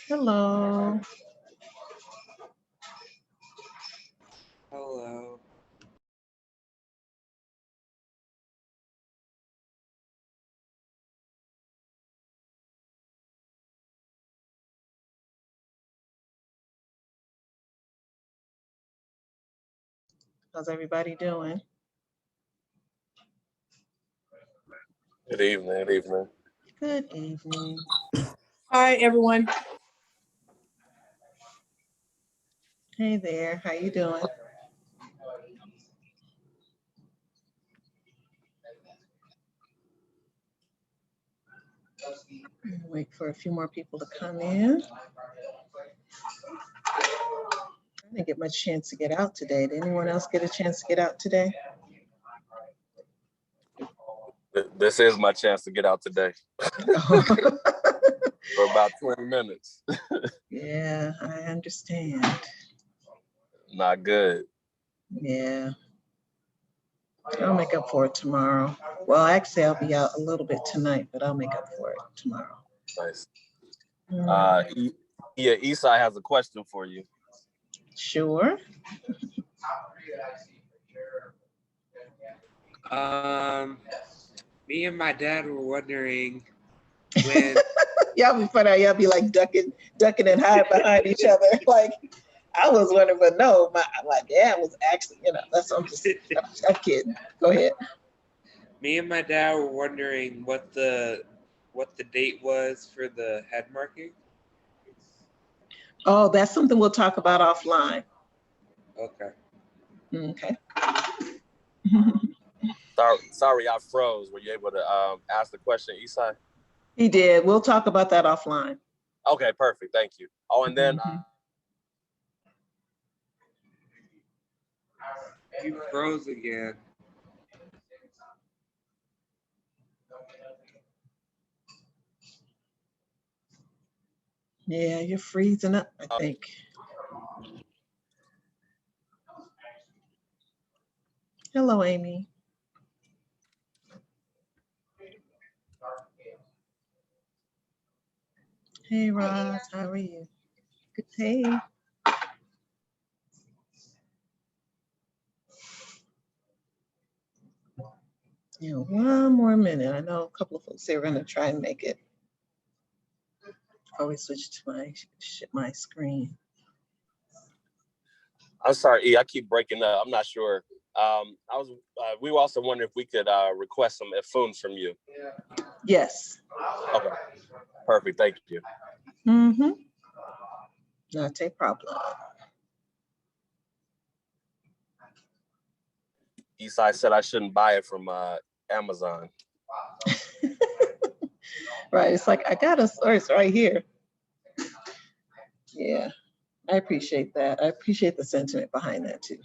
Hello. Hello. How's everybody doing? Good evening. Good evening. Good evening. Hi, everyone. Hey there. How you doing? Wait for a few more people to come in. I didn't get much chance to get out today. Did anyone else get a chance to get out today? This is my chance to get out today. For about 20 minutes. Yeah, I understand. Not good. Yeah. I'll make up for it tomorrow. Well, actually, I'll be out a little bit tonight, but I'll make up for it tomorrow. Nice. Yeah, Esai has a question for you. Sure. Me and my dad were wondering when. Y'all be funny. Y'all be like ducking and hiding behind each other. Like, I was wondering, but no, my dad was actually, that's what I'm kidding. Go ahead. Me and my dad were wondering what the date was for the head marking. Oh, that's something we'll talk about offline. Okay. Okay. Sorry, I froze. Were you able to ask the question, Esai? He did. We'll talk about that offline. Okay, perfect. Thank you. Oh, and then You froze again. Yeah, you're freezing up, I think. Hello, Amy. Hey, Roz, how are you? Good day. Yeah, one more minute. I know a couple of folks here are going to try and make it. Before we switch to my screen. I'm sorry, E. I keep breaking up. I'm not sure. We were also wondering if we could request some effuns from you. Yes. Okay. Perfect. Thank you. Mm-hmm. Not a problem. Esai said I shouldn't buy it from Amazon. Right. It's like, I got a source right here. Yeah. I appreciate that. I appreciate the sentiment behind that too.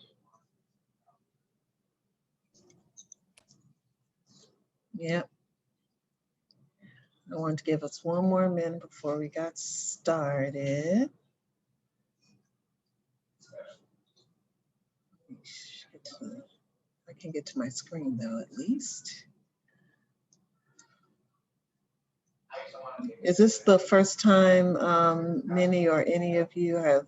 Yep. I want to give us one more minute before we got started. I can get to my screen though, at least. Is this the first time many or any of you have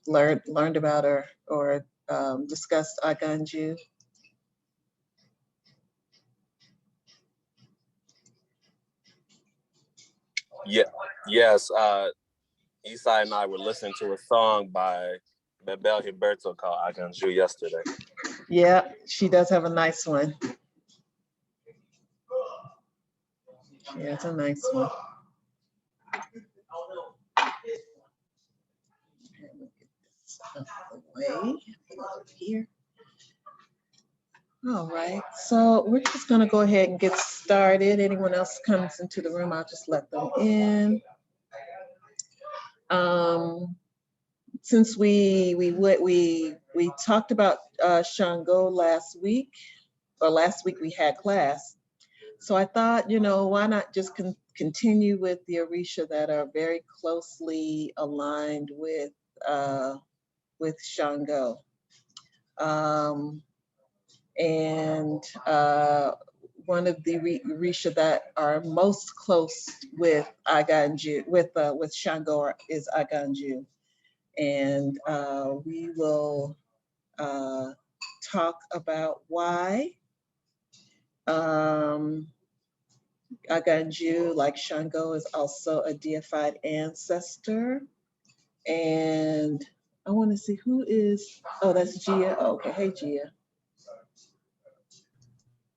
learned about or discussed Aganju? Yeah, yes. Isai and I were listening to a song by Bebel Gilberto called Aganju yesterday. Yeah, she does have a nice one. Yeah, it's a nice one. Away here. All right, so we're just gonna go ahead and get started. Anyone else comes into the room, I'll just let them in. Since we talked about Shango last week, or last week we had class, so I thought, why not just continue with the Orisha that are very closely aligned with Shango. And one of the Orisha that are most close with Aganju, with Shango is Aganju. And we will talk about why Aganju, like Shango, is also a deified ancestor. And I want to see who is, oh, that's Gia. Oh, okay, hey, Gia.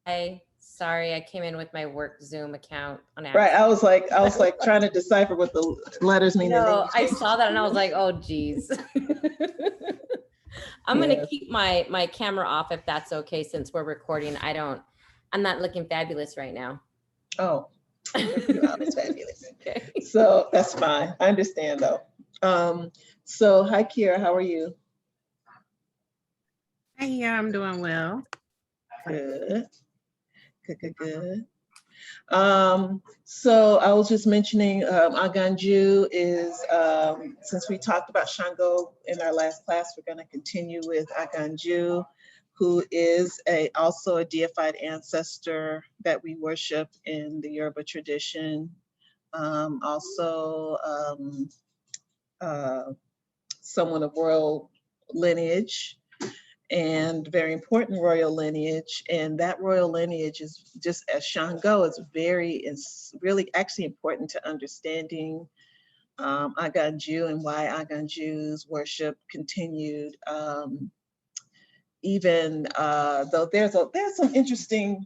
Hi, sorry, I came in with my work Zoom account on Right, accident. I was like trying to decipher what the letters mean. No, I saw that and I was like, oh, geez. I'm gonna keep my camera off if that's okay, since we're recording. I'm not looking fabulous right now. Oh, it's fabulous. Okay. So that's fine. I understand though. So hi, Kira, how are you? Hi, I'm doing well. Good. Good. So I was just mentioning Aganju is, since we talked about Shango in our last class, we're going to continue with Aganju, who is also a deified ancestor that we worship in the Yoruba tradition. Also someone of royal lineage, and very important royal lineage. And that royal lineage is just as Shango is really actually important to understanding Aganju and why Aganju's worship continued, even though there's some interesting,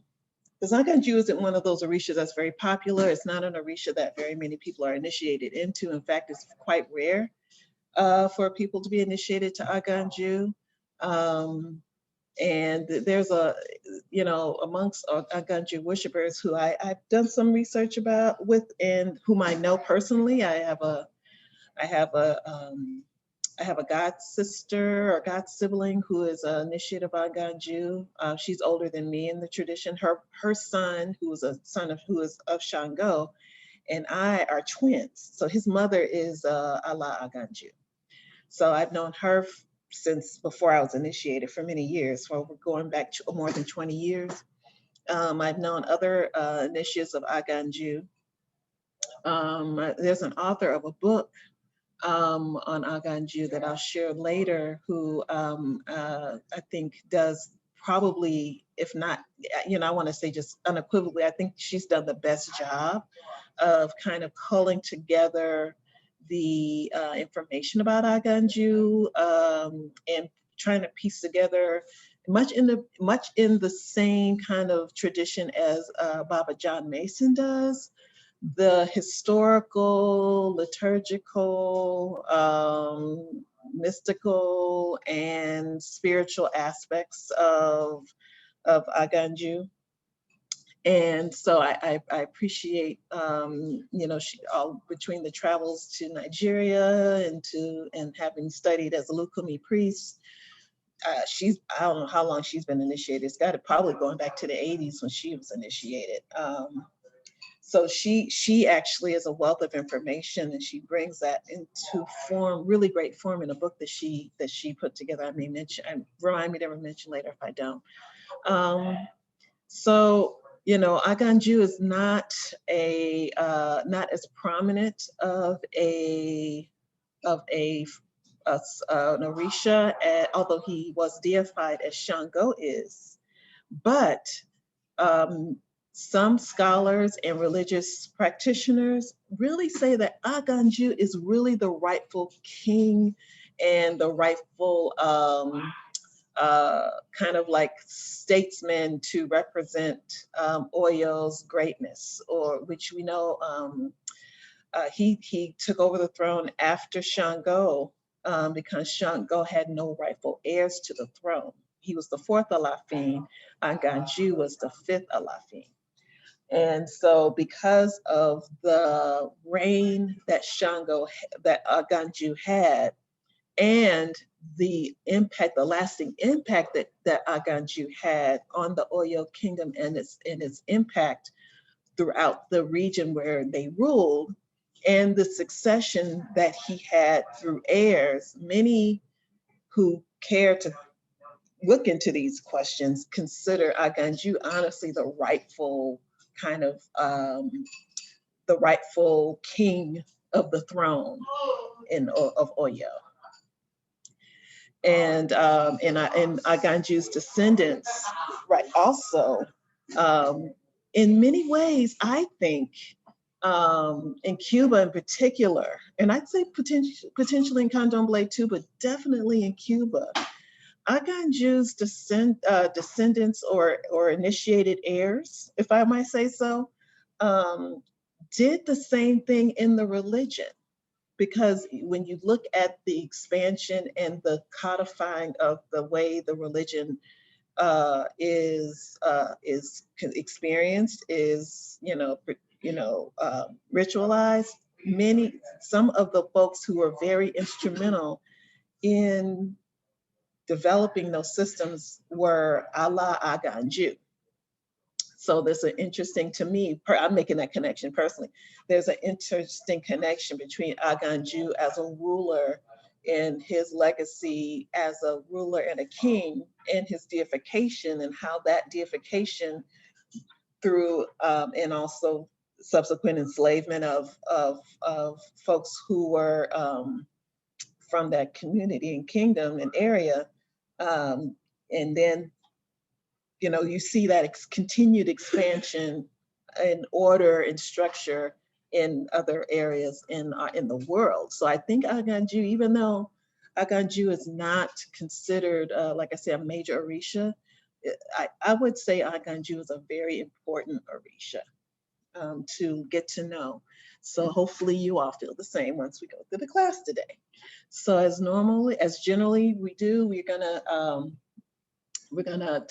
because Aganju isn't one of those Orishas that's very popular. It's not an Orisha that very many people are initiated into. In fact, it's quite rare for people to be initiated to Aganju. And there's amongst Aganju worshipers who I've done some research about and whom I know personally. I have a god sister or god sibling who is an initiate of Aganju. She's older than me in the tradition. Her son, who is of Shango, and I are twins. So his mother is Ala Aganju. So I've known her since before I was initiated for many years. So we're going back to more than 20 years. I've known other initiates of Aganju. There's an author of a book on Aganju that I'll share later, who I think does probably, if not, I want to say just unequivocally, I think she's done the best job of kind of culling together the information about Aganju and trying to piece together much in the same kind of tradition as Baba John Mason does, the historical, liturgical, mystical, and spiritual aspects of Aganju. And so I appreciate, between the travels to Nigeria and having studied as a Lukumi priest, I don't know how long she's been initiated. It's got to probably going back to the 80s when she was initiated. So she actually is a wealth of information, and she brings that into form, really great form, in a book that she put together. I may mention, remind me to mention later if I don't. So Aganju is not as prominent of an Orisha, although he was deified as Shango is, but some scholars and religious practitioners really say that Aganju is really the rightful king and the rightful kind of like statesman to represent Oyo's greatness, or which we know he took over the throne after Shango because Shango had no rightful heirs to the throne. He was the fourth Alafin, Aganju was the fifth Alafin. And so because of the reign that that Aganju had, and the impact, the lasting impact that Aganju had on the Oyo kingdom and its impact throughout the region where they ruled, and the succession that he had through heirs, many who care to look into these questions consider Aganju honestly the rightful kind of the rightful king of the throne of Oyo. And Aganju's descendants, right, also, in many ways, I think, in Cuba in particular, and I'd say potentially in Candomblé too, but definitely in Cuba, Aganju's descendants or initiated heirs, if I might say so, did the same thing in the religion. Because when you look at the expansion and the codifying of the way the religion is experienced, is ritualized, some of the folks who were very instrumental in developing those systems were Allah Aganju. So there's an interesting, to me, I'm making that connection personally. There's an interesting connection between Aganju as a ruler and his legacy as a ruler and a king, and his deification, and how that deification through and also subsequent enslavement of folks who were from that community and kingdom and area, and then you see that continued expansion in order and structure in other areas in the world. So I think Aganju, even though Aganju is not considered, like I said, a major Orisha, I would say Aganju is a very important Orisha to get to know. So hopefully you all feel the same once we go through the class today. So as generally we do, we're gonna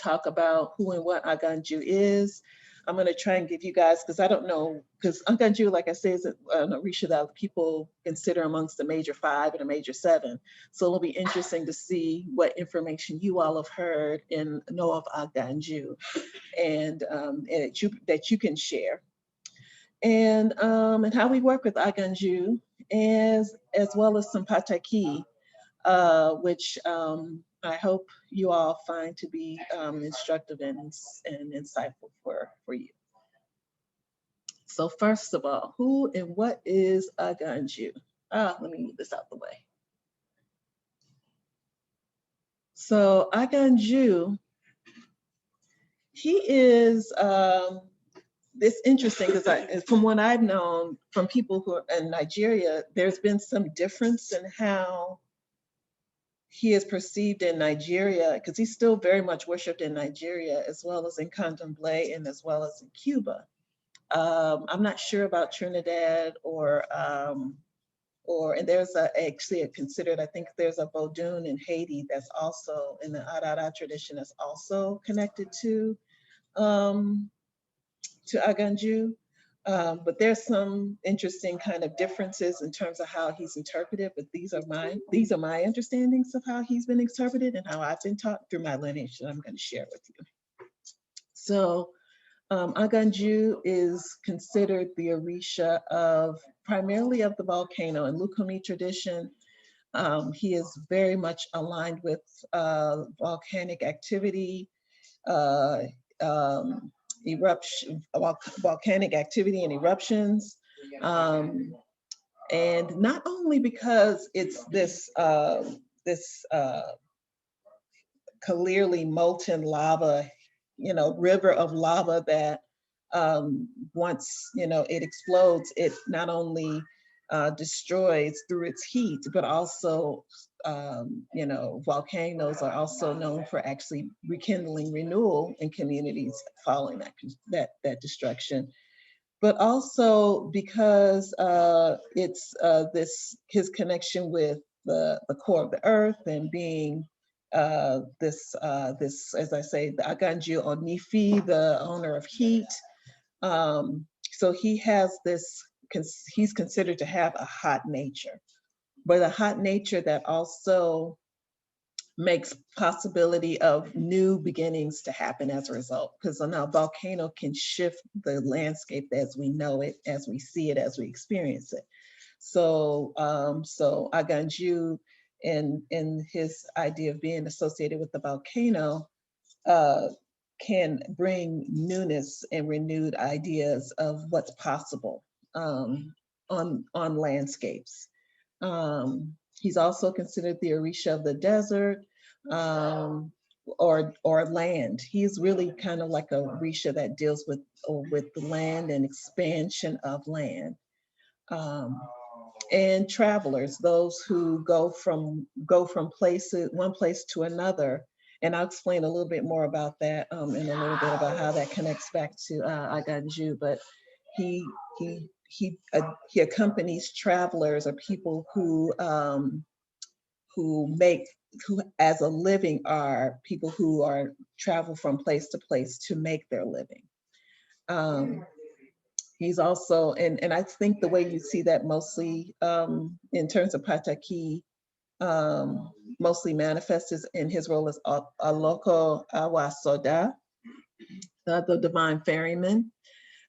talk about who and what Aganju is. I'm gonna try and give you guys, because I don't know, because Aganju, like I said, is an Orisha that people consider amongst the major 5 and the major 7. So it'll be interesting to see what information you all have heard and know of Aganju, and that you can share. And how we work with Aganju, as well as some pataki, which I hope you all find to be instructive and insightful for you. So first of all, who and what is Aganju? Let me move this out the way. So Aganju, he is, it's interesting because from what I've known from people who are in Nigeria, there's been some difference in how he is perceived in Nigeria, because he's still very much worshipped in Nigeria, as well as in Candomblé and as well as in Cuba. I'm not sure about Trinidad and there's actually considered, I think there's a Vodun in Haiti that's also in the Arara tradition, that's also connected to Aganju. But there's some interesting kind of differences in terms of how he's interpreted, but these are my understandings of how he's been interpreted and how I've been taught through my lineage that I'm going to share with you. So Aganju is considered the Orisha primarily of the volcano. In Lukumi tradition, he is very much aligned with volcanic activity, volcanic activity and eruptions, and not only because it's this clearly molten lava, river of lava that once, it explodes, it not only destroys through its heat, but also, volcanoes are also known for actually rekindling renewal in communities following that destruction. But also because it's his connection with the core of the earth and being this, as I say, the Aganju Onifi, the owner of heat. So he has this, he's considered to have a hot nature, but a hot nature that also makes possibility of new beginnings to happen as a result. Because now a volcano can shift the landscape as we know it, as we see it, as we experience it. So, so Aganju, in his idea of being associated with the volcano, can bring newness and renewed ideas of what's possible on landscapes. He's also considered the Orisha of the desert, or land. He's really kind of like a Orisha that deals with the land and expansion of land. And travelers, those who go from one place to another. And I'll explain a little bit more about that in a little bit, about how that connects back to Aganju. But he accompanies travelers or people who as a living are people who are travel from place to place to make their living. He's also, and I think the way you see that mostly in terms of pataki, mostly manifests in his role as Aloko Awasoda, the divine ferryman.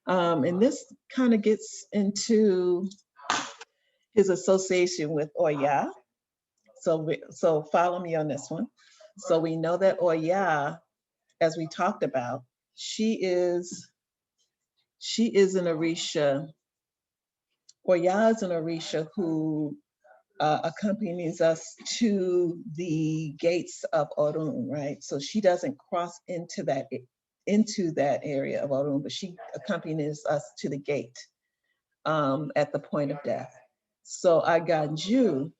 And this kind of gets into his association with Oya. So follow me on this one. So we know that Oya, as we talked about, she is an Orisha. Oya is an Orisha who accompanies us to the gates of Orun, right? So she doesn't cross into that area of Orun, but she accompanies us to the gate at the point of death. So Aganju,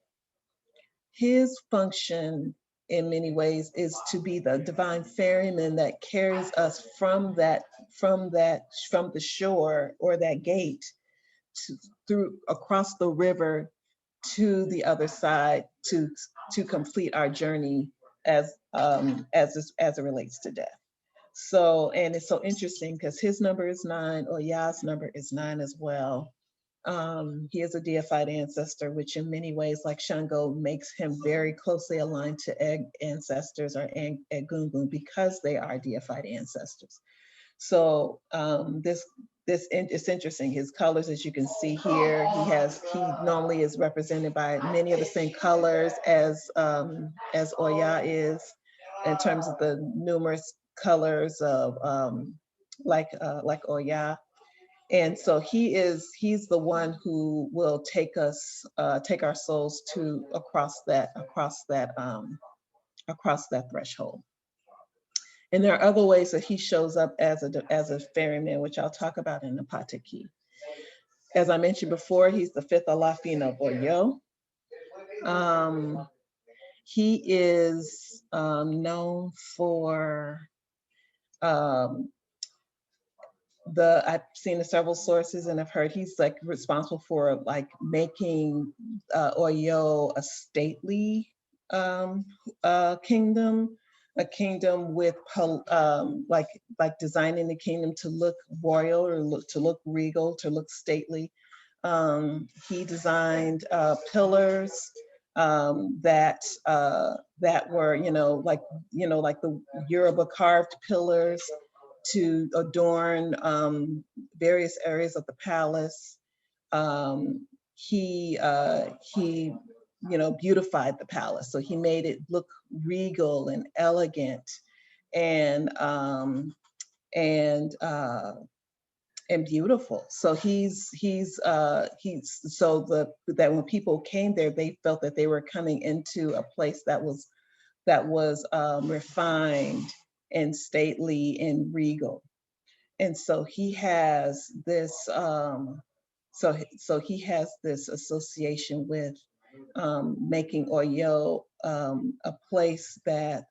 his function in many ways is to be the divine ferryman that carries us from the shore or that gate through across the river to the other side to complete our journey as it relates to death. So, and it's so interesting because his number is 9, Oya's number is 9 as well. He is a deified ancestor, which in many ways, like Shango, makes him very closely aligned to egg ancestors or Egungun because they are deified ancestors. So it's interesting. His colors, as you can see here, he normally is represented by many of the same colors as Oya is, in terms of the numerous colors of like Oya. And so he's the one who will take our souls to across that threshold. And there are other ways that he shows up as a ferryman, which I'll talk about in the pataki. As I mentioned before, he's the 5th Alafin of Oyo. He is known for I've seen several sources and I've heard he's like responsible for like making Oyo a stately kingdom, a kingdom with like designing the kingdom to look royal or to look regal, to look stately. He designed pillars that were like the Yoruba carved pillars to adorn various areas of the palace. He beautified the palace, so he made it look regal and elegant and beautiful. So that when people came there, they felt that they were coming into a place that was refined and stately and regal. and so he has this, so he has this association with making Oyo a place that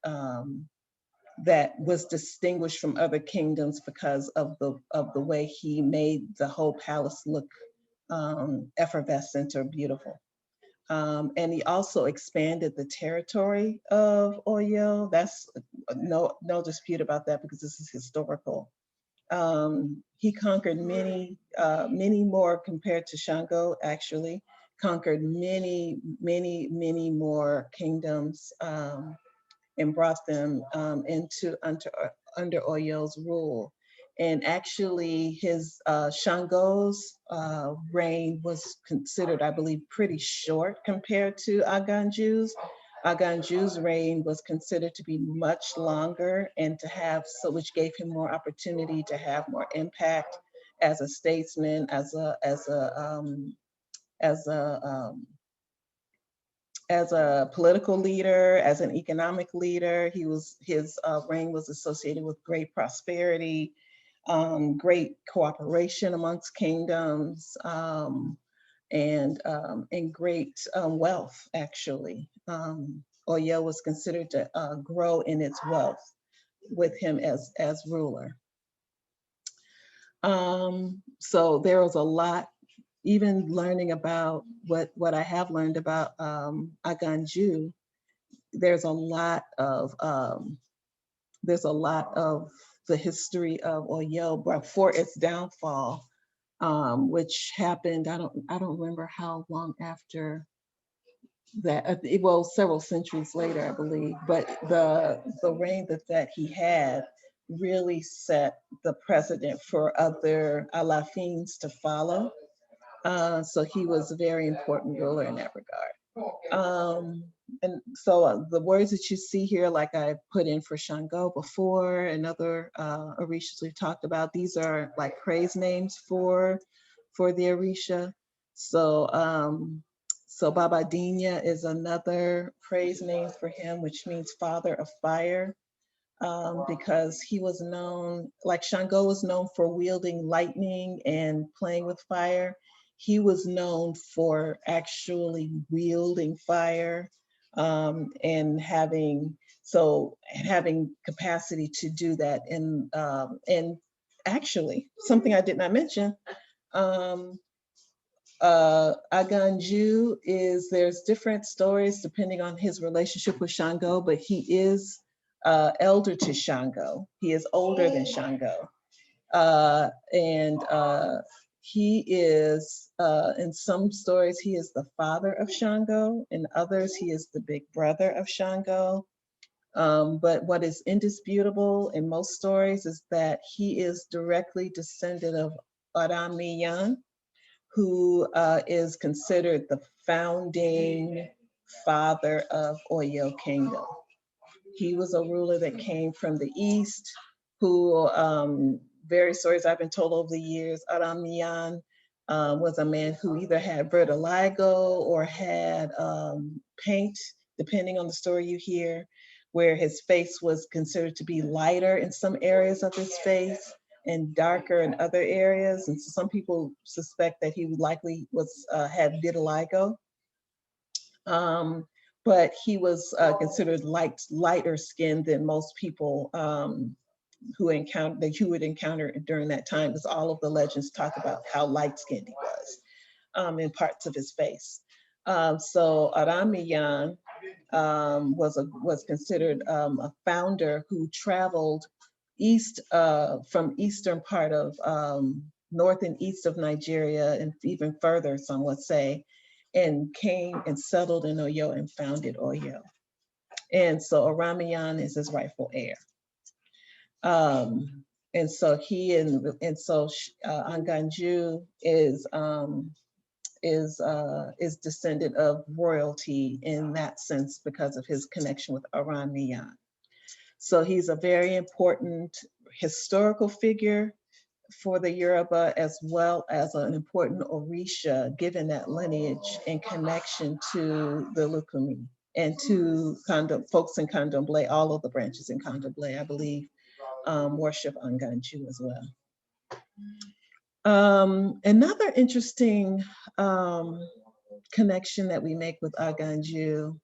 that was distinguished from other kingdoms because of the way he made the whole palace look effervescent or beautiful. And he also expanded the territory of Oyo. That's no dispute about that because this is historical. He conquered many more compared to Shango, actually, conquered many more kingdoms and brought them into under Oyo's rule. And actually his Shango's reign was considered, I believe, pretty short compared to Aganju's. Aganju's reign was considered to be much longer and to have, so which gave him more opportunity to have more impact as a statesman, as a political leader, as an economic leader. His reign was associated with great prosperity, great cooperation amongst kingdoms, and great wealth, actually. Oyo was considered to grow in its wealth with him as ruler. So there was a lot, even learning about what I have learned about Aganju, there's a lot of the history of Oyo before its downfall, which happened, I don't remember how long after that, well, several centuries later, I believe, but the reign that he had really set the precedent for other Alafins to follow. So he was a very important ruler in that regard. And so the words that you see here, like I put in for Shango before and other Orishas we've talked about, these are like praise names for the Orisha. So, so Baba Dinya is another praise name for him, which means father of fire. Because he was known, like Shango was known for wielding lightning and playing with fire. He was known for actually wielding fire and having capacity to do that. And actually, something I did not mention, Aganju there's different stories depending on his relationship with Shango, but he is elder to Shango. He is older than Shango. And he is, in some stories, he is the father of Shango. In others, he is the big brother of Shango. But what is indisputable in most stories is that he is directly descendant of Oramiyan, who is considered the founding father of Oyo Kingdom. He was a ruler that came from the East, who, various stories I've been told over the years, Aramiyan was a man who either had vertigo or had paint, depending on the story you hear, where his face was considered to be lighter in some areas of his face and darker in other areas. And so some people suspect that he likely had vitiligo. But he was considered lighter skinned than most people who would encounter during that time, because all of the legends talk about how light skinned he was in parts of his face. So Aramiyan was considered a founder who traveled east from eastern part of north and east of Nigeria, and even further, some would say, and came and settled in Oyo and founded Oyo. And so Aramiyan is his rightful heir. And so Aganju is descendant of royalty in that sense because of his connection with Aramiyan. So he's a very important historical figure for the Yoruba, as well as an important Orisha, given that lineage and connection to the Lukumi and to folks in Candomblé. All of the branches in Candomblé, I believe, worship Aganju as well. Another interesting connection that we make with Aganju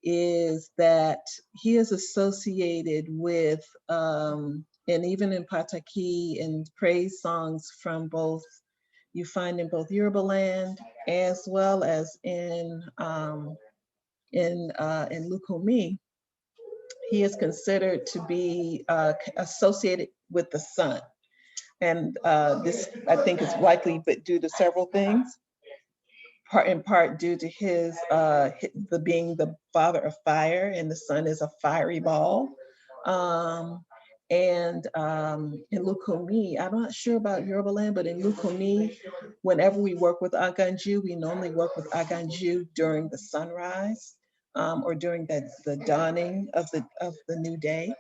is that he is associated with, and even in pataki and praise songs from both, you find in both Yoruba land as well as in Lukumi, he is considered to be associated with the sun. And this, I think, is likely but due to several things. In part due to his the being the father of fire, and the sun is a fiery ball. In Lukumi, I'm not sure about Yoruba land, but in Lukumi, whenever we work with Aganju, we normally work with Aganju during the sunrise, or during the dawning of the new day.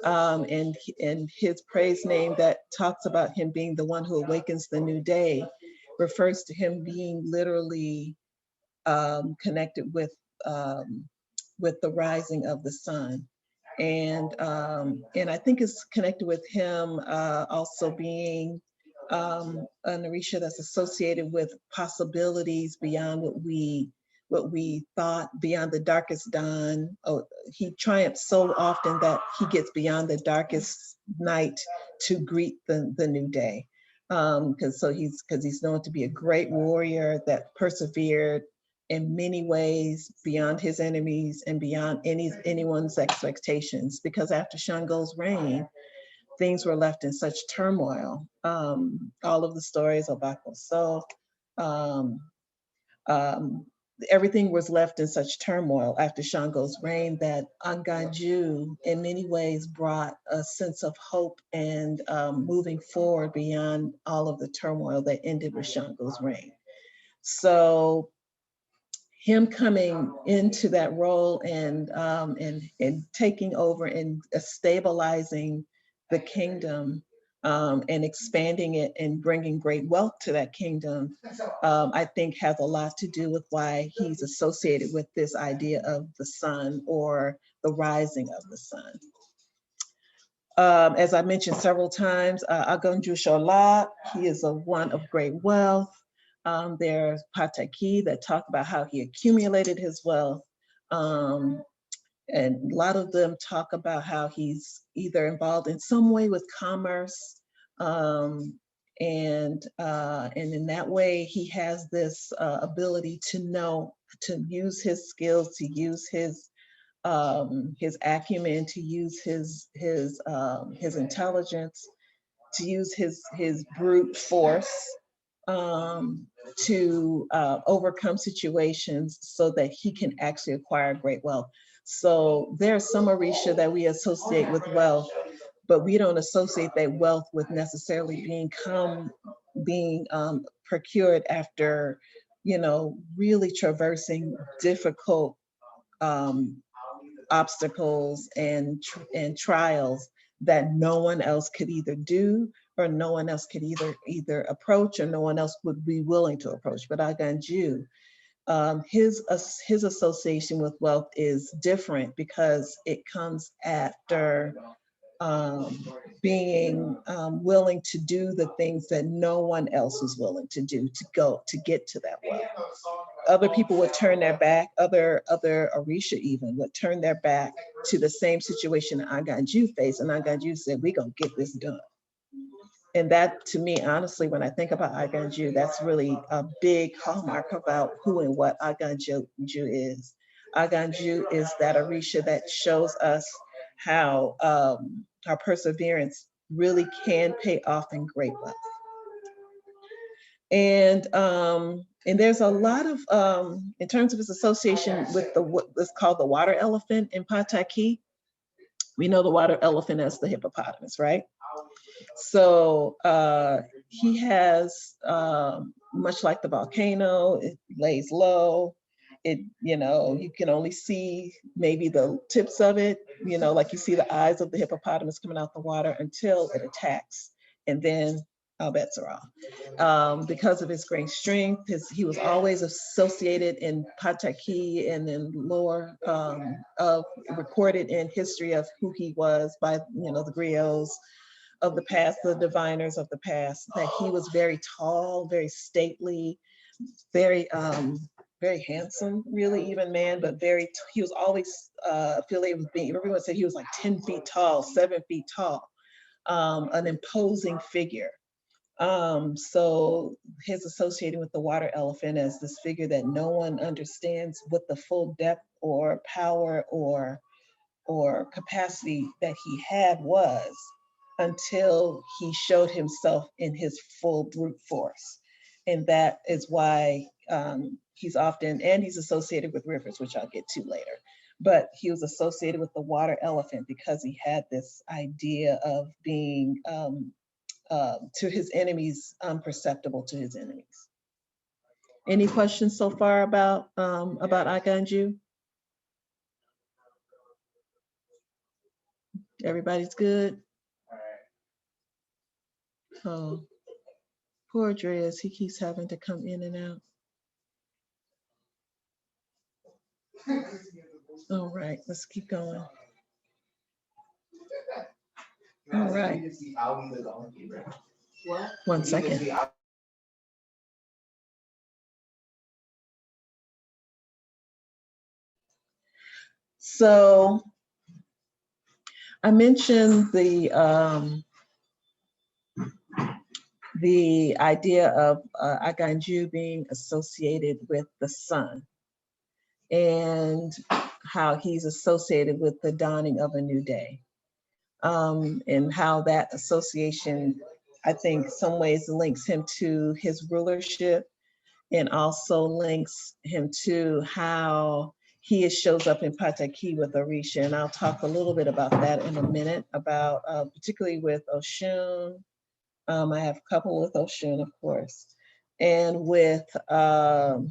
And his praise name that talks about him being the one who awakens the new day refers to him being literally connected with the rising of the sun. And I think it's connected with him also being an Orisha that's associated with possibilities beyond what we thought, beyond the darkest dawn. Oh, he triumphs so often that he gets beyond the darkest night to greet the new day. Because he's known to be a great warrior that persevered in many ways beyond his enemies and beyond anyone's expectations. Because after Shango's reign, things were left in such turmoil. All of the stories of Bakoso, everything was left in such turmoil after Shango's reign that Aganju in many ways brought a sense of hope and moving forward beyond all of the turmoil that ended with Shango's reign. So him coming into that role and taking over and stabilizing the kingdom and expanding it and bringing great wealth to that kingdom, I think has a lot to do with why he's associated with this idea of the sun or the rising of the sun. As I mentioned several times, Aganju Shola, he is a one of great wealth. There's pataki that talk about how he accumulated his wealth. And a lot of them talk about how he's either involved in some way with commerce. And in that way, he has this ability to use his skills, to use his acumen, to use his intelligence, to use his brute force to overcome situations so that he can actually acquire great wealth. So there's some Orisha that we associate with wealth, but we don't associate that wealth with necessarily being procured after, really traversing difficult obstacles and trials that no one else could either do, or no one else could either approach, or no one else would be willing to approach. But Aganju, his association with wealth is different because it comes after being willing to do the things that no one else was willing to do to get to that wealth. Other people would turn their back, other Orisha even would turn their back to the same situation that Aganju faced, and Aganju said, we're gonna get this done. And that, to me, honestly, when I think about Aganju, that's really a big hallmark about who and what Aganju is. Aganju is that Orisha that shows us how our perseverance really can pay off in great wealth. And there's a lot of, in terms of his association with what's called the water elephant in Pataki, we know the water elephant as the hippopotamus, right? So he has, much like the volcano, it lays low. You can only see maybe the tips of it, like you see the eyes of the hippopotamus coming out the water until it attacks. And then all bets are off. Because of his great strength, he was always associated in Pataki and in lore recorded in history of who he was by, the griots, of the past, the diviners of the past, that he was very tall, very stately, very very handsome, really, even man, but he was always affiliated with being, everyone said he was like 10 feet tall, 7 feet tall, an imposing figure. So his associated with the water elephant as this figure that no one understands what the full depth or power or capacity that he had was, until he showed himself in his full brute force. And that is why he's often, and he's associated with rivers, which I'll get to later, but he was associated with the water elephant because he had this idea of being to his enemies, unperceptible to his enemies. Any questions so far about Aganju? Everybody's good? Oh, poor Andreas, he keeps having to come in and out. All right, let's keep going. All right. One second. So I mentioned the idea of Aganju being associated with the sun, and how he's associated with the dawning of a new day, and how that association, I think, some ways links him to his rulership, and also links him to how he shows up in Pataki with Orisha. And I'll talk a little bit about that in a minute, about particularly with Oshun. I have a couple with Oshun, of course, and with Alegba.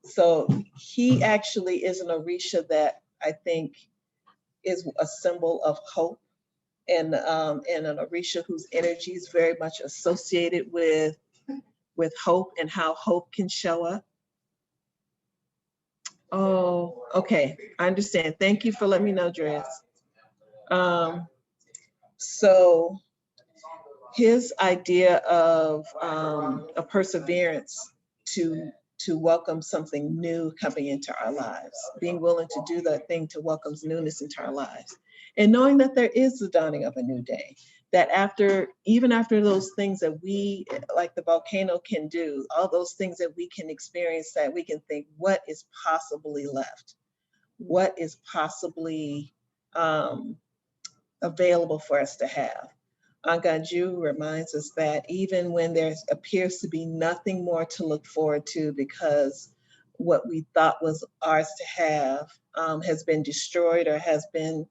So he actually is an Orisha that I think is a symbol of hope, and an Orisha whose energy is very much associated with hope and how hope can show up. Oh, okay, I understand. Thank you for letting me know, Dres. So his idea of a perseverance to welcome something new coming into our lives, being willing to do that thing to welcome newness into our lives, and knowing that there is the dawning of a new day, that even after those things that we, like the volcano, can do, all those things that we can experience, that we can think, what is possibly left? What is possibly available for us to have? Aganju reminds us that even when there appears to be nothing more to look forward to, because what we thought was ours to have has been destroyed or has been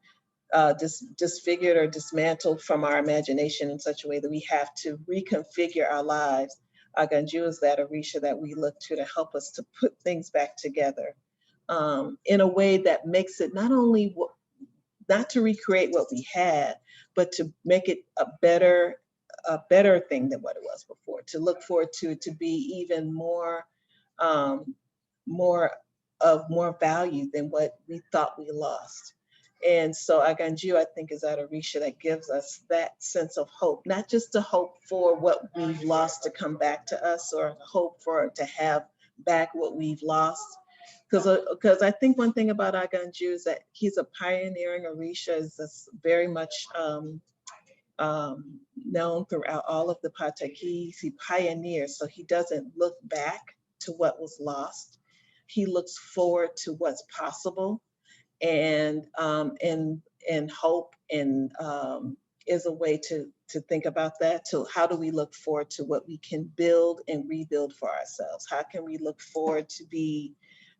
disfigured or dismantled from our imagination in such a way that we have to reconfigure our lives. Aganju is that Orisha that we look to help us to put things back together in a way that makes it not to recreate what we had, but to make it a better thing than what it was before, to look forward to be even more value than what we thought we lost. And so Aganju, I think, is that Orisha that gives us that sense of hope, not just the hope for what we've lost to come back to us, or hope to have back what we've lost. Because I think one thing about Aganju is that he's a pioneering Orisha, is very much known throughout all of the patakis. He pioneers, so he doesn't look back to what was lost. He looks forward to what's possible, and hope, and is a way to think about that. So how do we look forward to what we can build and rebuild for ourselves? How can we look forward to be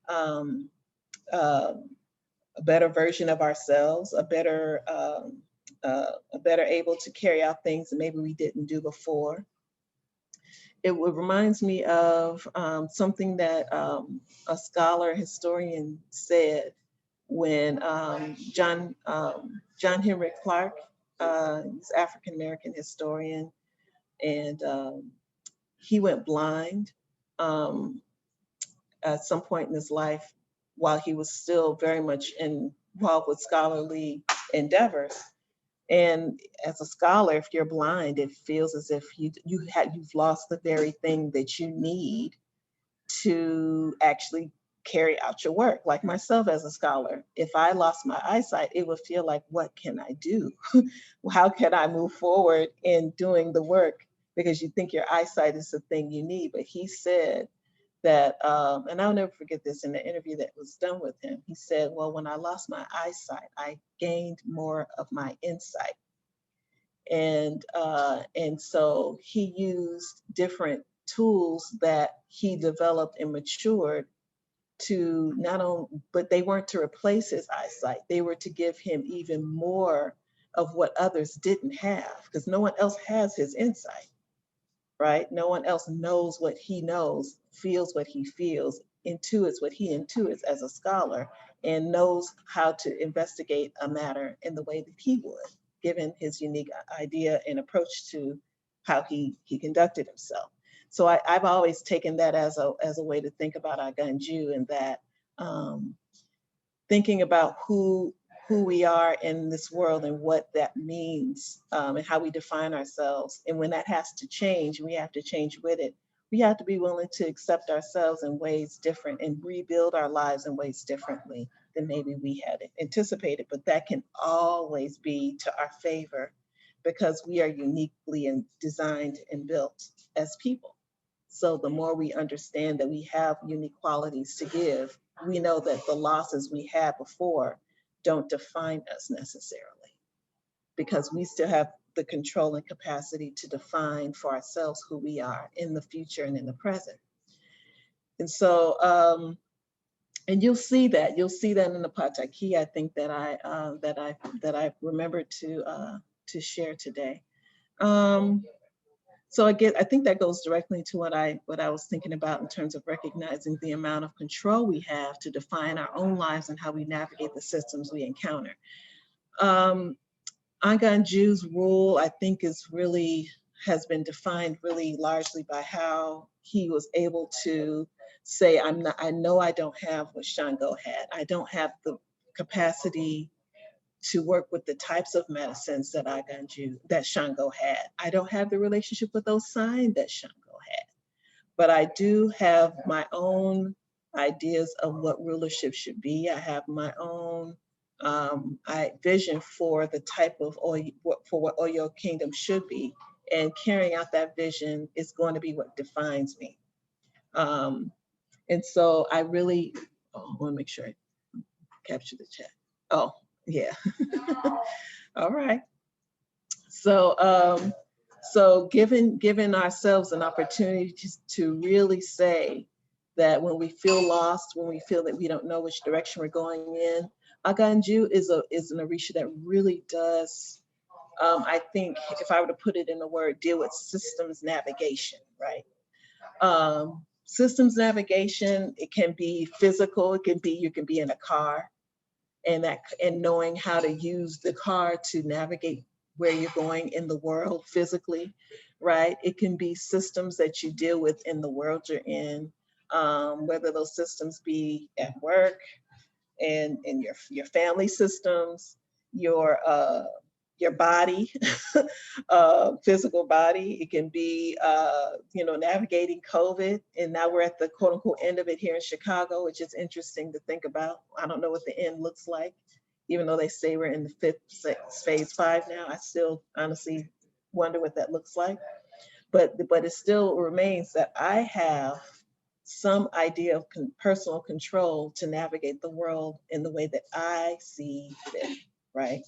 a better version of ourselves, a better able to carry out things that maybe we didn't do before? It reminds me of something that a scholar, historian said when John Henry Clark, he's African-American historian, and he went blind at some point in his life while he was still very much involved with scholarly endeavors. And as a scholar, if you're blind, it feels as if you've lost the very thing that you need to actually carry out your work. Like myself as a scholar, if I lost my eyesight, it would feel like, what can I do? How can I move forward in doing the work? Because you think your eyesight is the thing you need. But he said that, and I'll never forget this in the interview that was done with him. He said, well, when I lost my eyesight, I gained more of my insight. And so he used different tools that he developed and matured to not only, but they weren't to replace his eyesight. They were to give him even more of what others didn't have, because no one else has his insight, right? No one else knows what he knows, feels what he feels, intuits what he intuits as a scholar, and knows how to investigate a matter in the way that he would, given his unique idea and approach to how he conducted himself. So I've always taken that as a way to think about Aganju, and that thinking about who we are in this world and what that means, and how we define ourselves. And when that has to change, we have to change with it. We have to be willing to accept ourselves in ways different and rebuild our lives in ways differently than maybe we had anticipated. But that can always be to our favor, because we are uniquely and designed and built as people. So the more we understand that we have unique qualities to give, we know that the losses we had before don't define us necessarily, because we still have the control and capacity to define for ourselves who we are in the future and in the present. And so, and you'll see that in the pataki, I think that I remembered to share today. So I think that goes directly to what I was thinking about in terms of recognizing the amount of control we have to define our own lives and how we navigate the systems we encounter. Aganju's rule, I think, has been defined really largely by how he was able to say, I know I don't have what Shango had. I don't have the capacity to work with the types of medicines that Shango had. I don't have the relationship with Oshun that Shango had, but I do have my own ideas of what rulership should be. I have my own vision for the type of for what Oyo Kingdom should be, and carrying out that vision is going to be what defines me. And so I really, I want to make sure I capture the chat. Oh, yeah. All right. So, so giving ourselves an opportunity to really say that when we feel lost, when we feel that we don't know which direction we're going in, Aganju is an Orisha that really does, I think, if I were to put it in a word, deal with systems navigation, right? Systems navigation, it can be physical, you can be in a car, and knowing how to use the car to navigate where you're going in the world physically, right? It can be systems that you deal with in the world you're in, whether those systems be at work and in your family systems, your body, physical body. It can be, navigating COVID. And now we're at the quote unquote end of it here in Chicago, which is interesting to think about. I don't know what the end looks like, even though they say we're in the phase 5 now. I still honestly wonder what that looks like. But it still remains that I have some idea of personal control to navigate the world in the way that I see fit, right?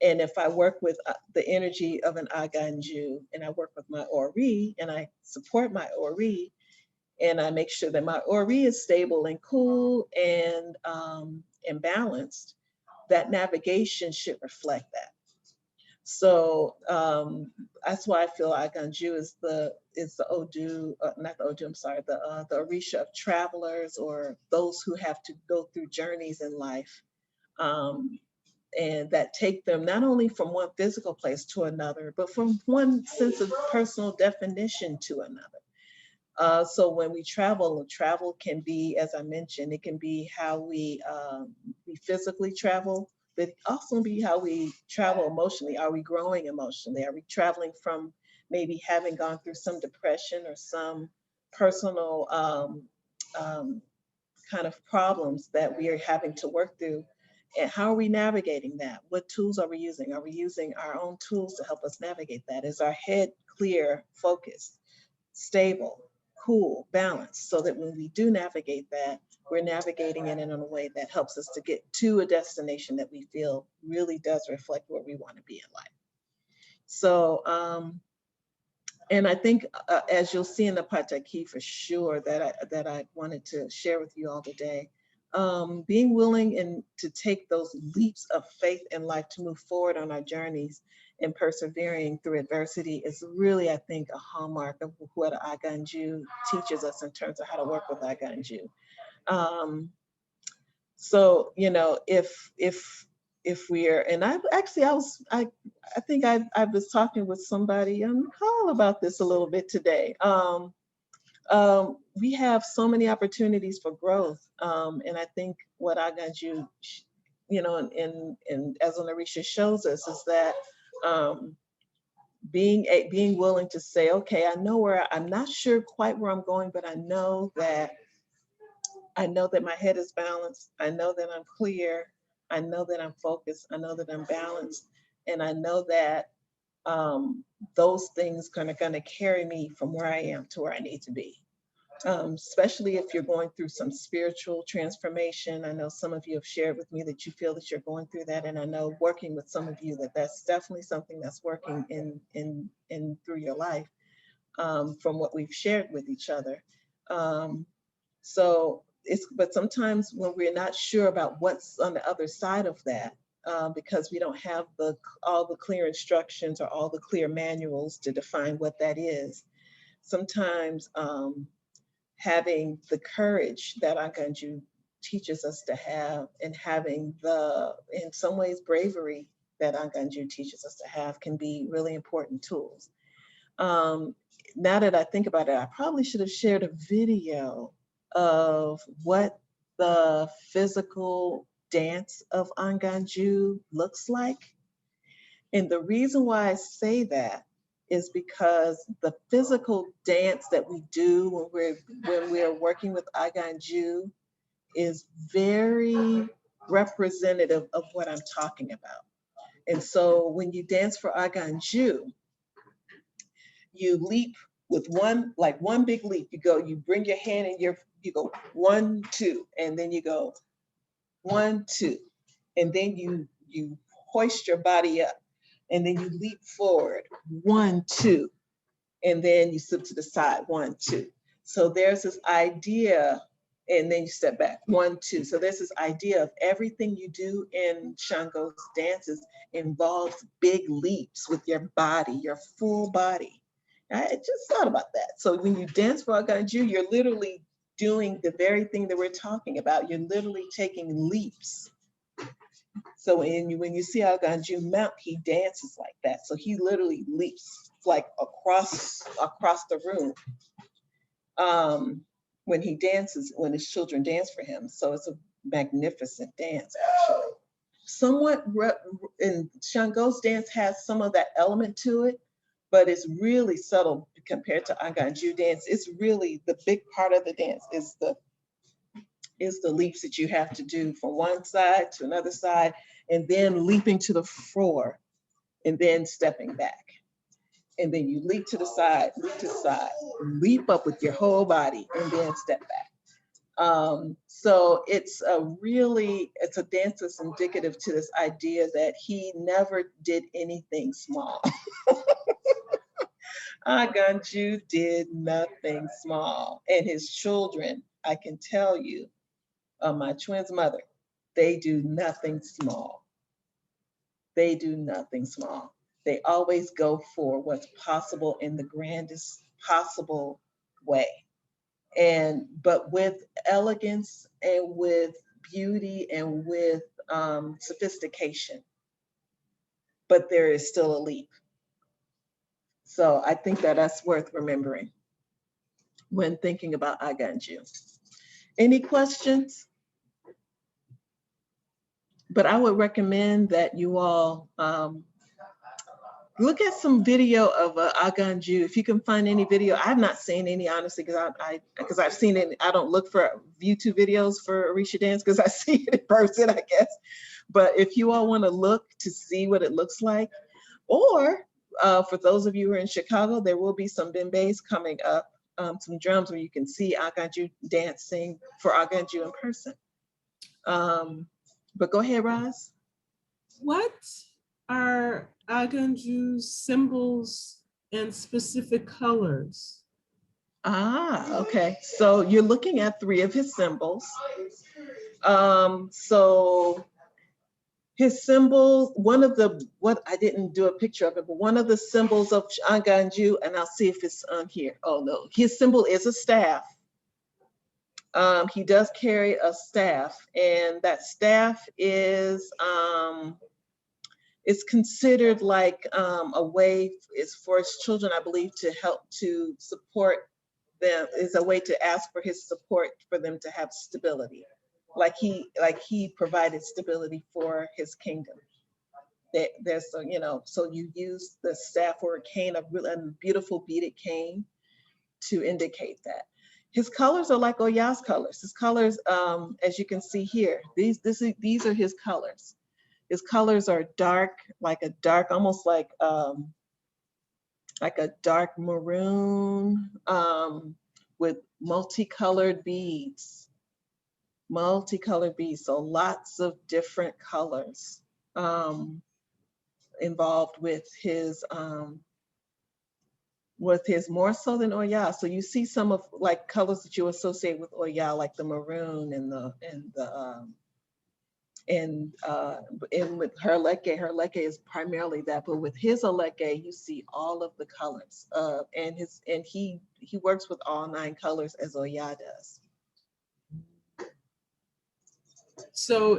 And if I work with the energy of an Aganju, and I work with my Ori, and I support my Ori, and I make sure that my Ori is stable and cool and balanced, that navigation should reflect that. So that's why I feel Aganju is the Odu, not the Odu, I'm sorry, the Orisha of travelers, or those who have to go through journeys in life. And that take them not only from one physical place to another, but from one sense of personal definition to another. So when we travel can be, as I mentioned, it can be how we physically travel, but also be how we travel emotionally. Are we growing emotionally? Are we traveling from maybe having gone through some depression or some personal kind of problems that we are having to work through? And how are we navigating that? What tools are we using? Are we using our own tools to help us navigate that? Is our head clear, focused, stable, cool, balanced, so that when we do navigate that, we're navigating it in a way that helps us to get to a destination that we feel really does reflect where we want to be in life. So, and I think as you'll see in the pataki for sure that I wanted to share with you all today, being willing and to take those leaps of faith in life to move forward on our journeys and persevering through adversity is really, I think, a hallmark of what Aganju teaches us in terms of how to work with Aganju. So, you know, if we're, and I think I was talking with somebody on the call about this a little bit today. We have so many opportunities for growth. And I think what Aganju, you know, and as Orisha shows us is that being willing to say, okay, I know where, I'm not sure quite where I'm going, but I know that my head is balanced. I know that I'm clear. I know that I'm focused. I know that I'm balanced. And I know that those things are going to carry me from where I am to where I need to be. Especially if you're going through some spiritual transformation. I know some of you have shared with me that you feel that you're going through that. And I know working with some of you that that's definitely something that's working in through your life from what we've shared with each other. So but sometimes when we're not sure about what's on the other side of that, because we don't have all the clear instructions or all the clear manuals to define what that is, sometimes having the courage that Aganju teaches us to have, and having in some ways, bravery that Aganju teaches us to have can be really important tools. Now that I think about it, I probably should have shared a video of what the physical dance of Aganju looks like. And the reason why I say that is because the physical dance that we do when we're working with Aganju is very representative of what I'm talking about. And so when you dance for Aganju, you leap with one big leap. You bring your hand in you go 1, 2, and then you go 1, 2, and then you hoist your body up, and then you leap forward 1, 2, and then you slip to the side 1, 2. So there's this idea, and then you step back 1, 2. So there's this idea of everything you do in Shango's dances involves big leaps with your body, your full body. I just thought about that. So when you dance for Aganju, you're literally doing the very thing that we're talking about. You're literally taking leaps. So when you see Aganju mount, he dances like that. So he literally leaps like across the room when he dances, when his children dance for him. So it's a magnificent dance, actually. Somewhat, and Shango's dance has some of that element to it, but it's really subtle compared to Aganju dance. It's really the big part of the dance is the leaps that you have to do from one side to another side, and then leaping to the floor, and then stepping back. And then you leap to the side, leap up with your whole body, and then step back. So it's a dance that's indicative to this idea that he never did anything small. Aganju did nothing small. And his children, I can tell you, my twin's mother, they do nothing small. They do nothing small. They always go for what's possible in the grandest possible way. But with elegance and with beauty and with sophistication. But there is still a leap. So I think that's worth remembering when thinking about Aganju. Any questions? but I would recommend that you all look at some video of Aganju. If you can find any video, I've not seen any, honestly, because I've seen it. I don't look for YouTube videos for Orisha dance because I see it in person, I guess. But if you all want to look to see what it looks like, or for those of you who are in Chicago, there will be some bembes coming up, some drums where you can see Aganju dancing for Aganju in person. But go ahead, Roz. What are Aganju's symbols and specific colors? Ah, okay. So you're looking at 3 of his symbols. So his symbol, what I didn't do a picture of it, but one of the symbols of Aganju, and I'll see if it's on here. Oh no, his symbol is a staff. He does carry a staff, and that staff is it's considered like a way is for his children, I believe, to help to support them, is a way to ask for his support for them to have stability. Like he provided stability for his kingdom. There's, you know, so you use the staff or a cane, a beautiful beaded cane, to indicate that. His colors are like Oya's colors. His colors, as you can see here, these are his colors. His colors are dark, almost like a dark maroon with multicolored beads. So lots of different colors involved with his more so than Oya. So you see some of like colors that you associate with Oya, like the maroon and with her leke is primarily that, but with his leke, you see all of the colors. And he works with all 9 colors as Oya does. So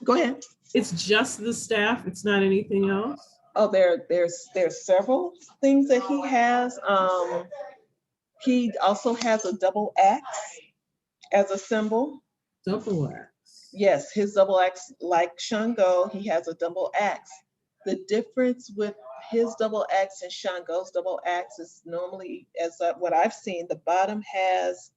go ahead. It's just the staff. It's not anything else. Oh, there's several things that he has. He also has a double axe as a symbol. Double axe. Yes, his double axe, like Shango, he has a double axe. The difference with his double axe and Shango's double axe is normally, as what I've seen, the bottom has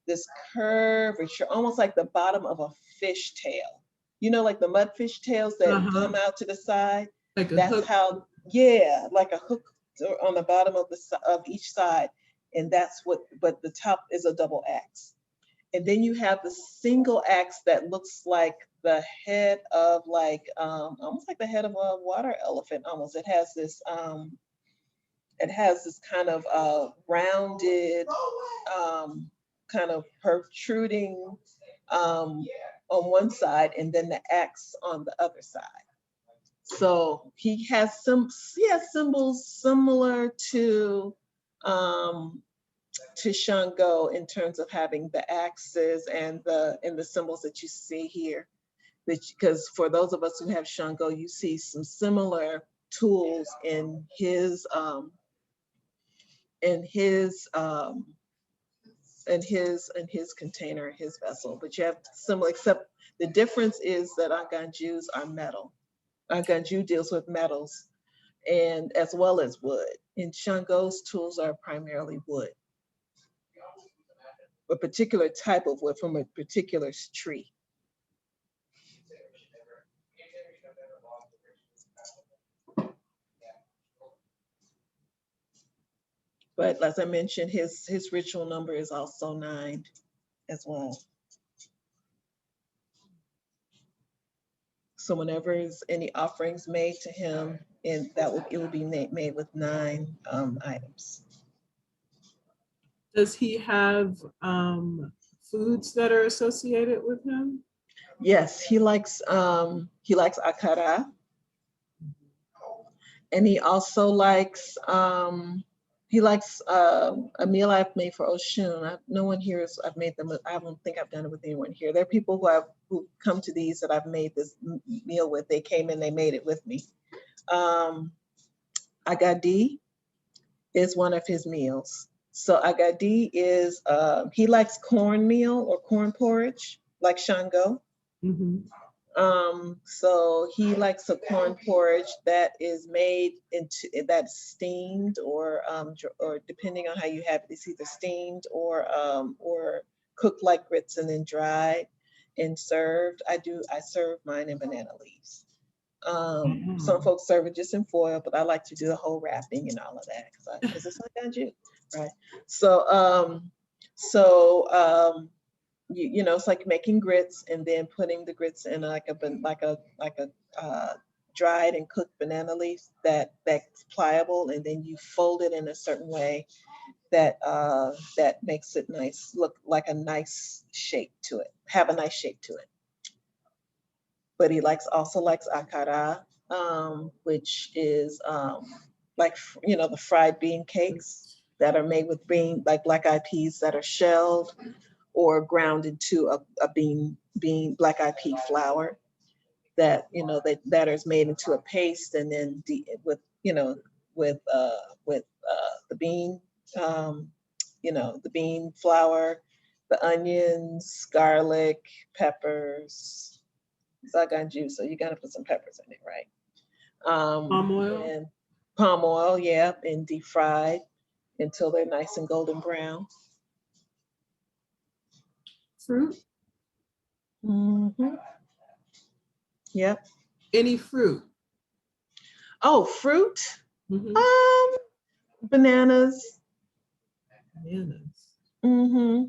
this curvature, almost like the bottom of a fish tail. You know, like the mudfish tails that come out to the side. Like a That's hook. how, like a hook on the bottom of each side, and that's what. But the top is a double axe, and then you have the single axe that looks like the head of almost like the head of a water elephant. Almost, it has this kind of rounded, kind of protruding on one side, and then the axe on the other side. So he has symbols similar to Shango in terms of having the axes and the symbols that you see here. Because for those of us who have Shango, you see some similar tools in his container, his vessel. But you have similar, except the difference is that Aganjus are metal. Aganju deals with metals and as well as wood. And Shango's tools are primarily wood, a particular type of wood from a particular tree. But as I mentioned, his ritual number is also 9 as well. So whenever there's any offerings made to him, and it will be made with 9 items. Does he have foods that are associated with him? Yes, he likes akara, and he also likes a meal I've made for Oshun. No one here I've made them. I don't think I've done it with anyone here. There are people who come to these that I've made this meal with. They came in, they made it with me. Agadi is one of his meals. So Agadi is, he likes cornmeal or corn porridge, like Shango. Mm-hmm. So he likes a corn porridge that is made into that's steamed or depending on how you have it, it's either steamed or cooked like grits and then dried and served. I serve mine in banana leaves. Some folks serve it just in foil, but I like to do the whole wrapping and all of that because it's like Aganju, right? So you know, it's like making grits and then putting the grits in like a dried and cooked banana leaf that's pliable, and then you fold it in a certain way that makes it nice, look like a nice shape to it, have a nice shape to it. But he also likes akara, which is like you know the fried bean cakes that are made with like black eyed peas that are shelled or ground into a bean black eyed pea flour that you know that is made into a paste, and then with you know with the bean you know the bean flour, the onions, garlic, peppers, Aganju, so you gotta put some peppers in it, right? Palm oil? And palm oil, yeah, and deep fried until they're nice and golden brown. Fruit? Mm-hmm. Yep. Any fruit? Oh, fruit? Mhm. Bananas. Bananas. Mm-hmm.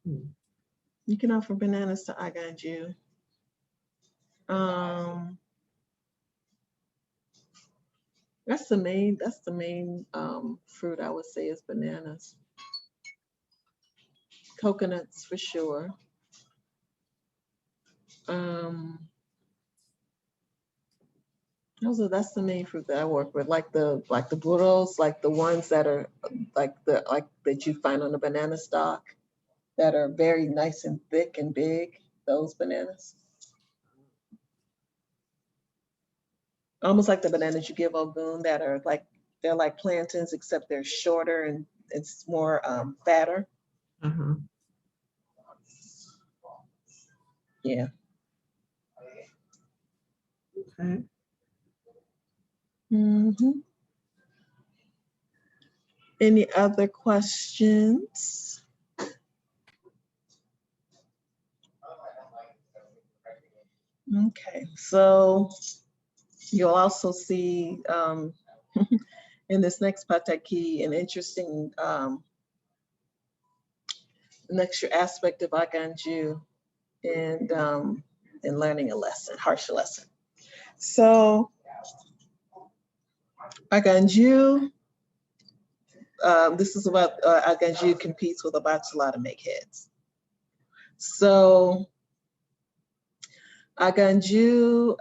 Hmm. You can offer bananas to Aganju. That's the main fruit I would say is bananas. Coconuts for sure. That's the main fruit that I work with, like the burros, like the ones that are like that you find on the banana stalk that are very nice and thick and big. Those bananas, almost like the bananas you give Ogun that are like they're like plantains except they're shorter and it's more fatter. Uh-huh. Yeah. Okay. Mm-hmm. Any other questions? Okay, so you'll also see in this next pataki an interesting an extra aspect of Aganju and learning a lesson, harsh lesson. So Aganju, this is about Aganju competes with Abatala to make heads. So Aganju,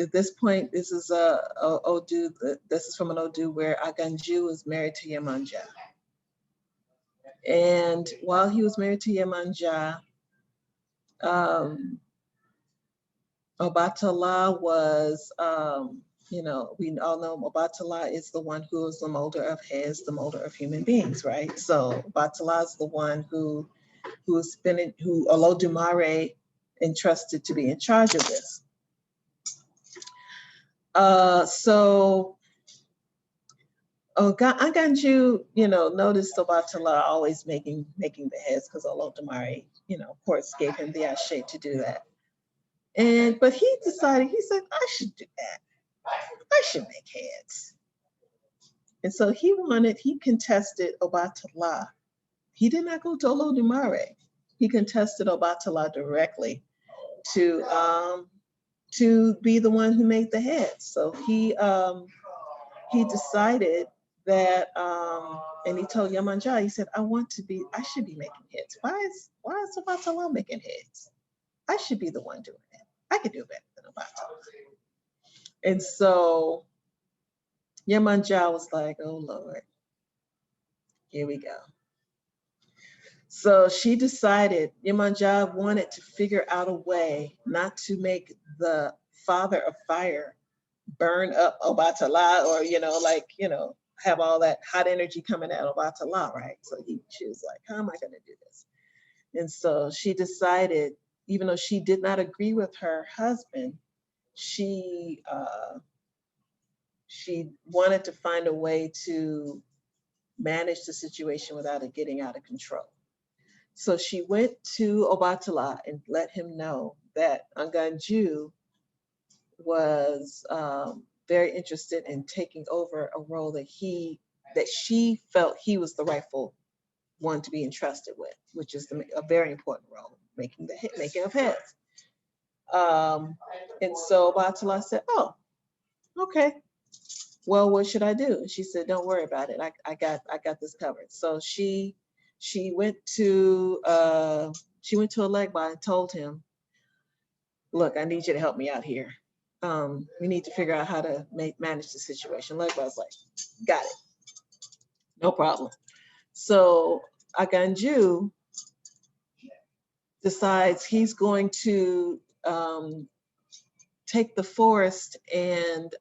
at this point, this is a Odu. This is from an Odu where Aganju is married to Yemanja, and while he was married to Yemanja, Obatala was, you know, we all know Obatala is the one who is the molder of heads, the molder of human beings, right? So Obatala is the one who Olodumare entrusted to be in charge of this. So Aganju, you know, noticed Obatala always making the heads because Olodumare, you know, of course, gave him the ashe to do that. But he decided, he said, I should do that. I should make heads. And so he contested Obatala. He did not go to Olodumare. He contested Obatala directly to be the one who made the heads. So he decided that, and he told Yemanja, he said, I should be making heads. Why is Obatala making heads? I should be the one doing it. I could do it better than Obatala. And so Yemanja was like, oh Lord, here we go. So she decided, Yemanja wanted to figure out a way not to make the father of fire burn up Obatala or, have all that hot energy coming out of Obatala, right? So she was like, how am I going to do this? And so she decided even though she did not agree with her husband, she wanted to find a way to manage the situation without it getting out of control. So she went to Obatala and let him know that Aganju was very interested in taking over a role that she felt he was the rightful one to be entrusted with, which is a very important role, making of heads. And so Obatala said, "Oh, okay. Well, what should I do?" And she said, "Don't worry about it. I got this covered." So she went to Alegba and told him, "Look, I need you to help me out here. We need to figure out how to manage the situation." Alegba's like, "Got it. No problem." So Aganju decides he's going to take the forest and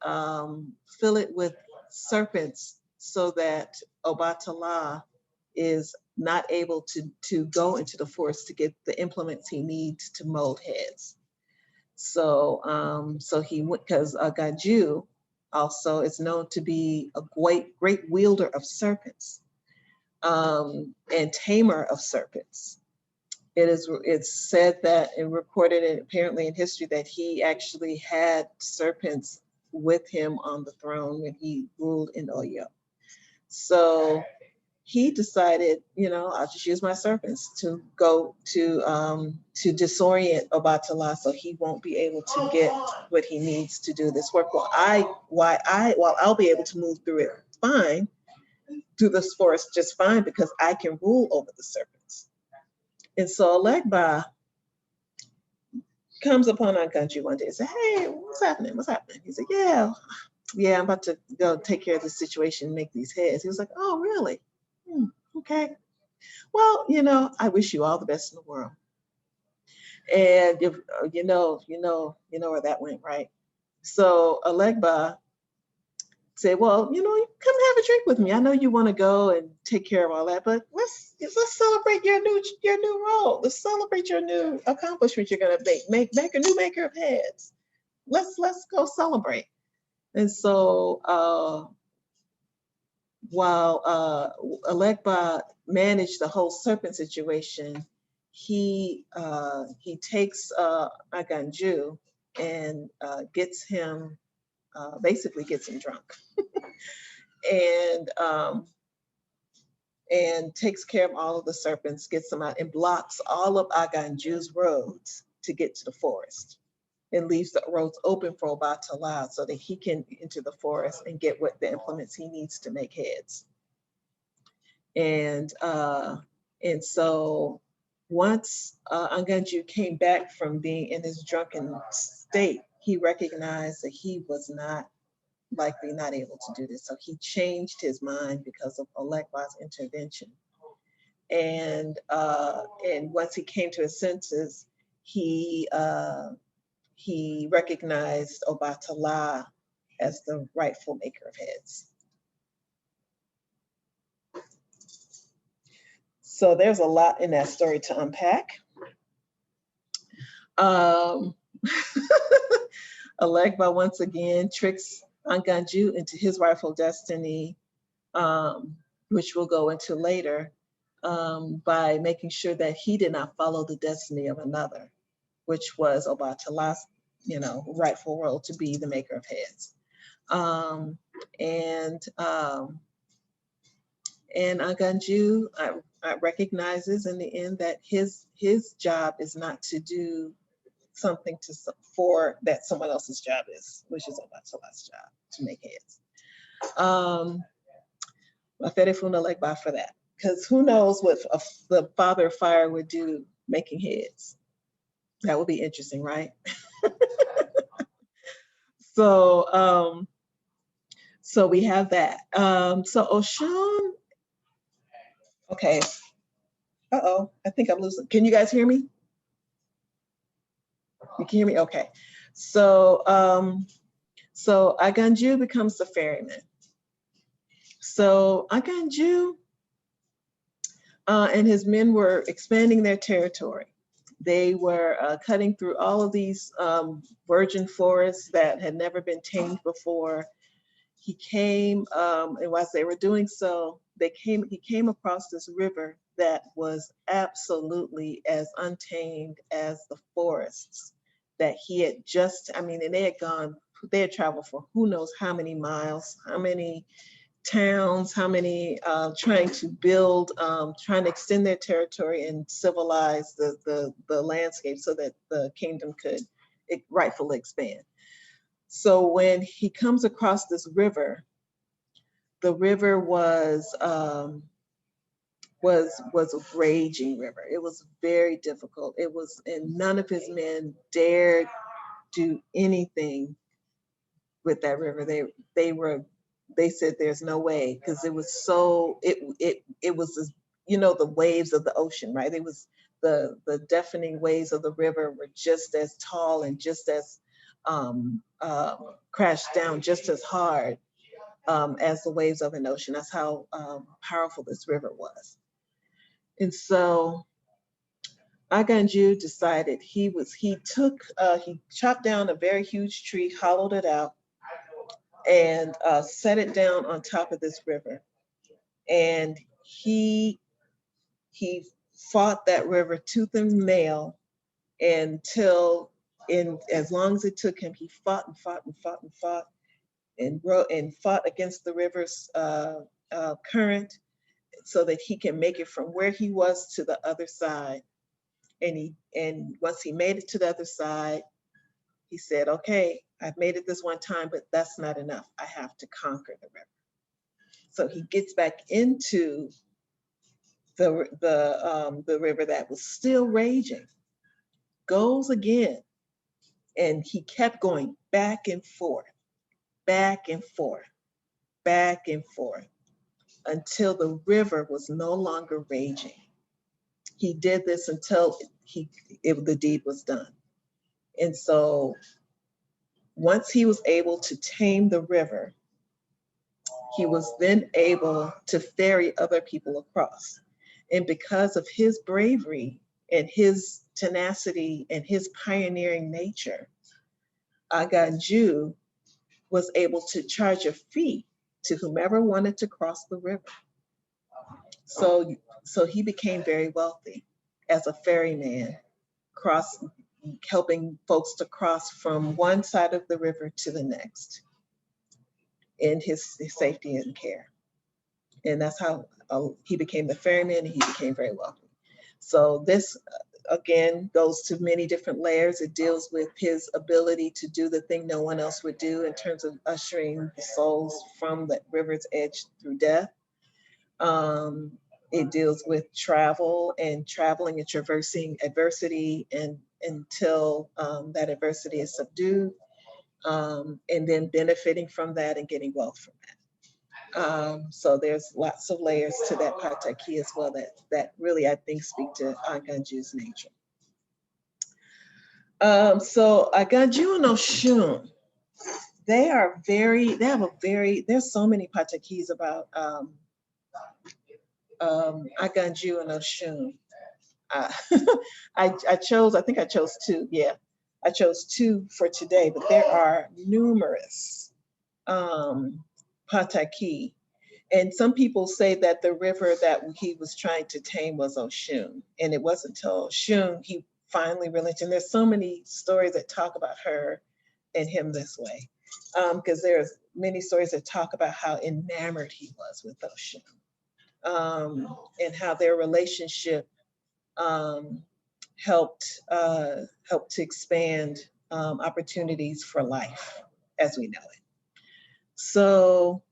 fill it with serpents so that Obatala is not able to go into the forest to get the implements he needs to mold heads. So he went, because Aganju also is known to be a great wielder of serpents and tamer of serpents. It's said that and recorded and apparently in history that he actually had serpents with him on the throne when he ruled in Oyo. So he decided, I'll just use my serpents to go to disorient Obatala so he won't be able to get what he needs to do this work. While I'll be able to move through it fine, through this forest just fine, because I can rule over the serpents. And so Alegba comes upon Aganju one day and says, "Hey, what's happening? What's happening?" He said, yeah, I'm about to go take care of this situation and make these heads." He was like, "Oh, really? Okay. Well, I wish you all the best in the world." And if you know where that went, right? So Alegba said, "Well, come have a drink with me. I know you want to go and take care of all that, but let's celebrate your new role. Let's celebrate your new accomplishment you're gonna make a new maker of heads. Let's go celebrate." And so while Alegba managed the whole serpent situation, he takes Aganju and basically gets him drunk. And takes care of all of the serpents, gets them out, and blocks all of Aganju's roads to get to the forest, and leaves the roads open for Obatala so that he can enter the forest and get what the implements he needs to make heads. And so once Aganju came back from being in his drunken state, he recognized that he was likely not able to do this. So he changed his mind because of Alegba's intervention. And once he came to his senses, he recognized Obatala as the rightful maker of heads. So there's a lot in that story to unpack. Alegba once again tricks Aganju into his rightful destiny, which we'll go into later, by making sure that he did not follow the destiny of another, which was Obatala's, rightful role to be the maker of heads. And Aganju recognizes in the end that his job is not to do something for that someone else's job is, which is Obatala's job, to make heads. Aferefuna Alegba for that, because who knows what the father of fire would do making heads. That would be interesting, right? So we have that. So Oshun, okay. Uh-oh, I think I'm losing. Can you guys hear me? You can hear me? Okay. So Aganju becomes the ferryman. So Aganju and his men were expanding their territory. They were cutting through all of these virgin forests that had never been tamed before. He came, and whilst they were doing so, he came across this river that was absolutely as untamed as the forests that he had just, I mean, and they had traveled for who knows how many miles, how many towns, how many, trying to build, trying to extend their territory and civilize the landscape so that the kingdom could rightfully expand. So when he comes across this river, the river was a raging river. It was very difficult. It was, and none of his men dared do anything with that river. They said there's no way, because it was so, it was this, you know, the waves of the ocean, right? It was the deafening waves of the river were just as tall and just as crashed down just as hard as the waves of an ocean. That's how powerful this river was. And so Aganju decided he chopped down a very huge tree, hollowed it out, and set it down on top of this river. And he fought that river tooth and nail until, as long as it took him, he fought and fought and fought and fought and fought against the river's current so that he can make it from where he was to the other side. And once he made it to the other side, he said, okay, I've made it this one time, but that's not enough. I have to conquer the river. So he gets back into the river that was still raging, goes again, and he kept going back and forth, back and forth, back and forth, until the river was no longer raging. He did this until the deed was done. And so once he was able to tame the river, he was then able to ferry other people across. And because of his bravery and his tenacity and his pioneering nature, Aganju was able to charge a fee to whomever wanted to cross the river. So he became very wealthy as a ferryman, helping folks to cross from one side of the river to the next in his safety and care. And that's how he became the ferryman, and he became very wealthy. So this, again, goes to many different layers. It deals with his ability to do the thing no one else would do in terms of ushering the souls from the river's edge through death. It deals with travel and traveling and traversing adversity and until that adversity is subdued, and then benefiting from that and getting wealth from that. So there's lots of layers to that pataki as well that really, I think, speak to Aganju's nature. So Aganju and Oshun, there's so many patakis about Aganju and Oshun. I think I chose two. Yeah, I chose two for today, but there are numerous pataki. And some people say that the river that he was trying to tame was Oshun. And it wasn't until Oshun he finally relented. And there's so many stories that talk about her and him this way. Because there's many stories that talk about how enamored he was with Oshun. And how their relationship helped to expand opportunities for life as we know it. So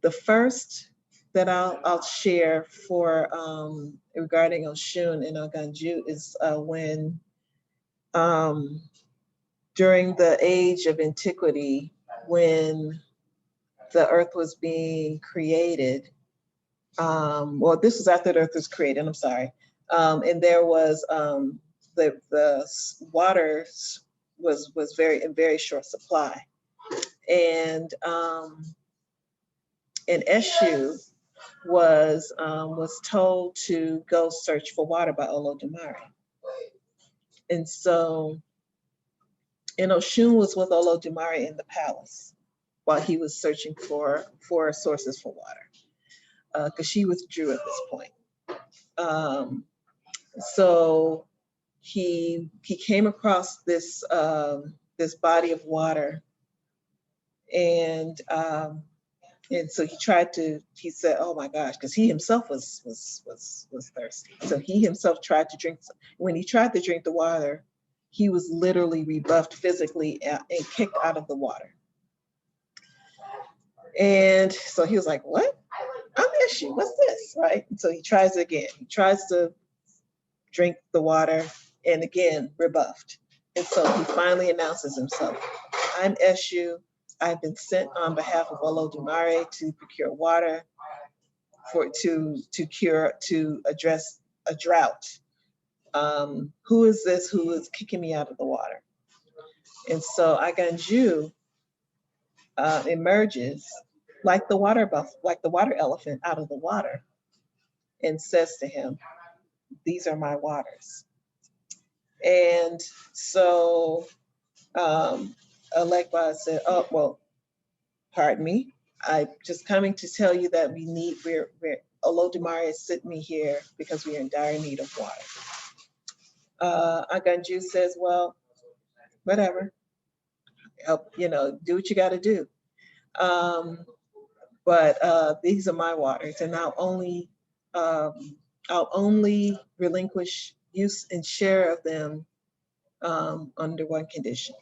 the first that I'll share for regarding Oshun and Aganju is when during the age of antiquity, when the earth was being created, well, this was after the earth was created, I'm sorry. And there was the water was in very short supply. And Eshu was told to go search for water by Olodumare. And so, and Oshun was with Olodumare in the palace while he was searching for sources for water, because she withdrew at this point. So he came across this this body of water, and so he said, oh my gosh, because he himself was thirsty. So he himself tried to drink. When he tried to drink the water, he was literally rebuffed physically and kicked out of the water. And so he was like, what? I miss you. What's this? Right? And so he tries it again. He tries to drink the water, and again, rebuffed. And so he finally announces himself. I'm Eshu. I've been sent on behalf of Olodumare to procure water to address a drought. Who is this who is kicking me out of the water? And so Aganju emerges like the water elephant out of the water, and says to him, these are my waters. And so Alekba said, oh, well, pardon me. I'm just coming to tell you that Olodumare has sent me here because we are in dire need of water. Aganju says, well, whatever. Help, do what you got to do. But these are my waters, and I'll only relinquish use and share of them under one condition.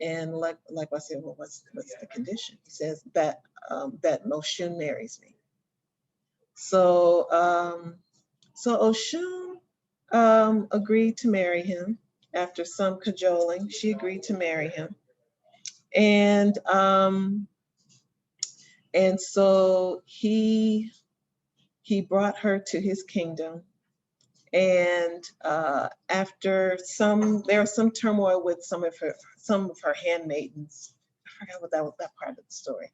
And like I said, well, what's the condition? He says that Oshun marries me. So Oshun agreed to marry him after some cajoling. She agreed to marry him, and so he brought her to his kingdom. And after there was some turmoil with some of her handmaidens. I forgot what that part of the story.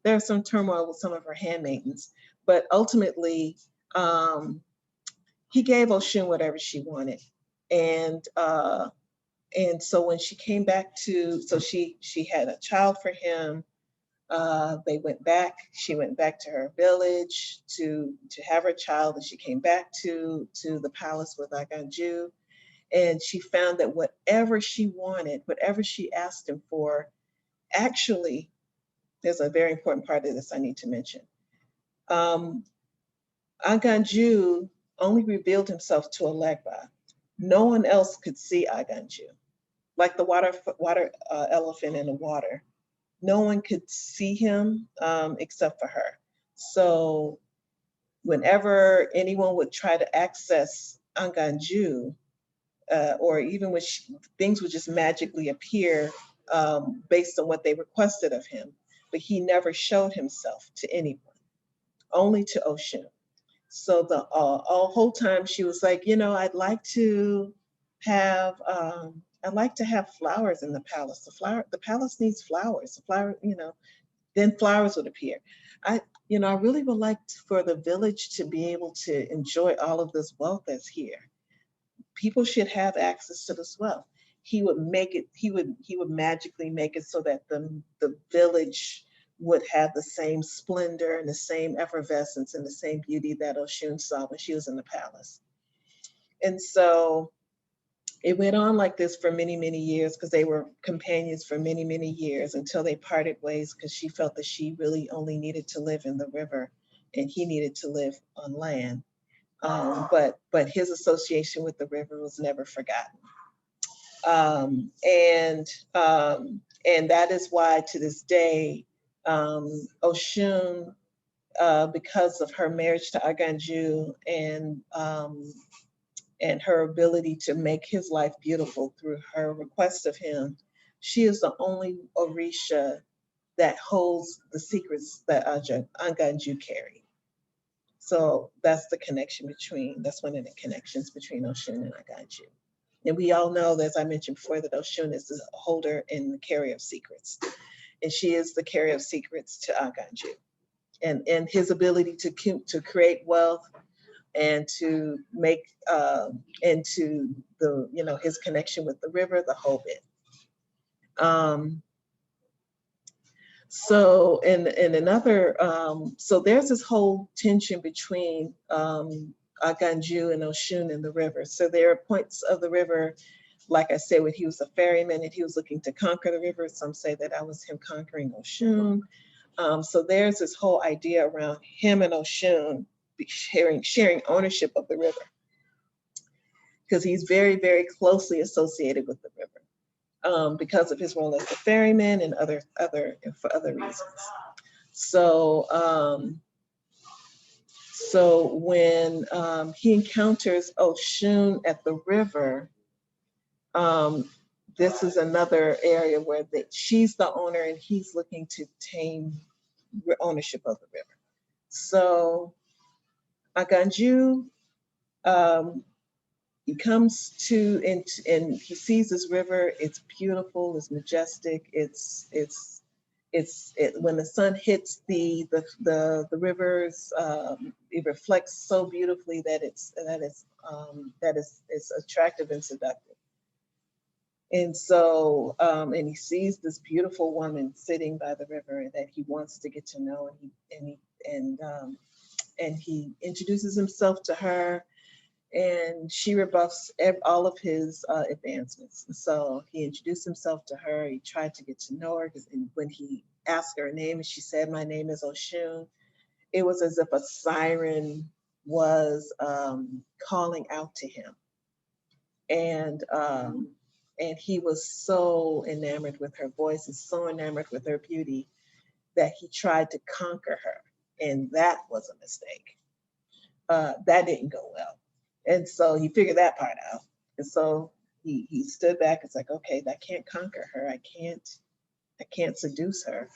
There was some turmoil with some of her handmaidens, but ultimately he gave Oshun whatever she wanted. And so when she came back she had a child for him. They went back. She went back to her village to have her child, and she came back to the palace with Aganju, and she found that whatever she wanted, whatever she asked him for, actually, there's a very important part of this I need to mention. Aganju only revealed himself to Alekba. No one else could see Aganju, like the water elephant in the water. No one could see him except for her. So whenever anyone would try to access Aganju, or even when things would just magically appear based on what they requested of him, but he never showed himself to anyone, only to Oshun. So the whole time she was like, I'd like to have flowers in the palace. The palace needs flowers. Then flowers would appear. I really would like for the village to be able to enjoy all of this wealth that's here. People should have access to this wealth. He would magically make it so that the village would have the same splendor and the same effervescence and the same beauty that Oshun saw when she was in the palace. And so it went on like this for many, many years, because they were companions for many, many years, until they parted ways, because she felt that she really only needed to live in the river and he needed to live on land. But his association with the river was never forgotten. And that is why to this day, Oshun, because of her marriage to Aganju and her ability to make his life beautiful through her request of him, she is the only Orisha that holds the secrets that Aganju carried. So that's one of the connections between Oshun and Aganju. And we all know, as I mentioned before, that Oshun is the holder and the carrier of secrets. And she is the carrier of secrets to Aganju. And his ability to create wealth and to make into the, you know, his connection with the river, the whole bit. So in another, so there's this whole tension between Aganju and Oshun in the river. So there are points of the river, like I said, when he was a ferryman and he was looking to conquer the river. Some say that that was him conquering Oshun. So there's this whole idea around him and Oshun sharing ownership of the river, because he's very, very closely associated with the river because of his role as a ferryman and for other reasons. So so when he encounters Oshun at the river, this is another area where she's the owner and he's looking to tame ownership of the river. So Aganju, he comes to and he sees this river. It's beautiful. It's majestic. When the sun hits the rivers, it reflects so beautifully that it's attractive and seductive. And so, and he sees this beautiful woman sitting by the river that he wants to get to know, and he introduces himself to her, and she rebuffs all of his advancements. So he introduced himself to her. He tried to get to know her, and when he asked her name, and she said, "My name is Oshun," it was as if a siren was calling out to him, and he was so enamored with her voice and so enamored with her beauty that he tried to conquer her, and that was a mistake. That didn't go well. And so he figured that part out. And so he stood back. It's like, okay, I can't conquer her. I can't seduce her.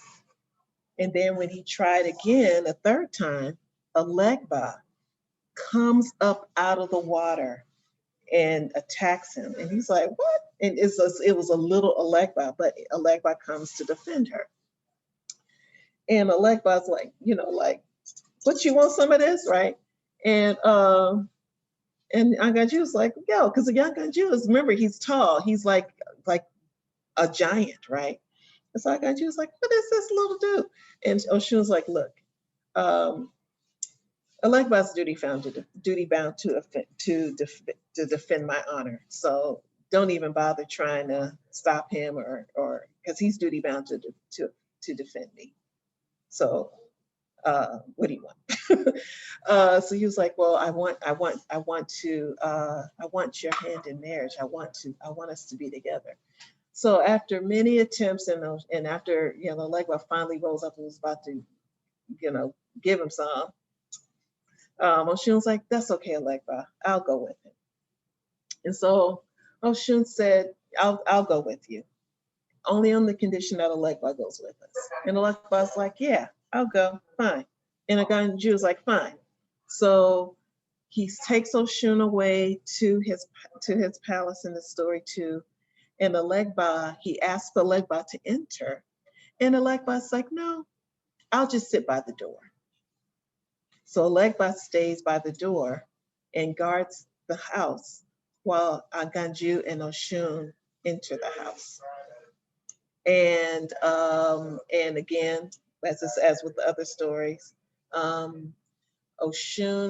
And then when he tried again, a third time, Alegba comes up out of the water and attacks him. And he's like, what? And it was a little Alegba, but Alegba comes to defend her. And Alegba's like, like, what, you want some of this, right? And Aganju was like, yo, because the Aganju is, remember, he's tall. He's like a giant, right? And so Aganju was like, what is this little dude? And Oshun was like, look, Alegba's duty bound to defend my honor. So don't even bother trying to stop him, or because he's duty bound to defend me. So what do you want? So he was like, well, I want your hand in marriage. I want us to be together. So after many attempts and after, Alegba finally rose up and was about to, give him some, Oshun was like, that's okay, Alegba, I'll go with him. And so Oshun said, I'll go with you, only on the condition that Alegba goes with us. And Alegba's like, yeah, I'll go, fine. And Aganju was like, fine. So he takes Oshun away to his palace in the story too. And Alegba, he asked Alegba to enter. And Alegba's like, no, I'll just sit by the door. So Alegba stays by the door and guards the house while Aganju and Oshun enter the house. And again, as with the other stories, Oshun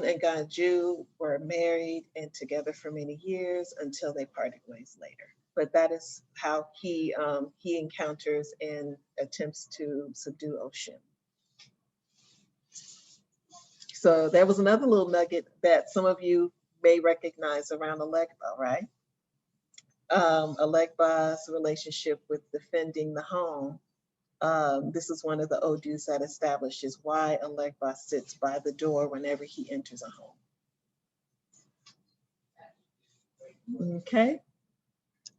and Aganju were married and together for many years until they parted ways later. But that is how he encounters and attempts to subdue Oshun. So that was another little nugget that some of you may recognize around Alegba, right? Alegba's relationship with defending the home. This is one of the odus that establishes why Alegba sits by the door whenever he enters a home. Okay.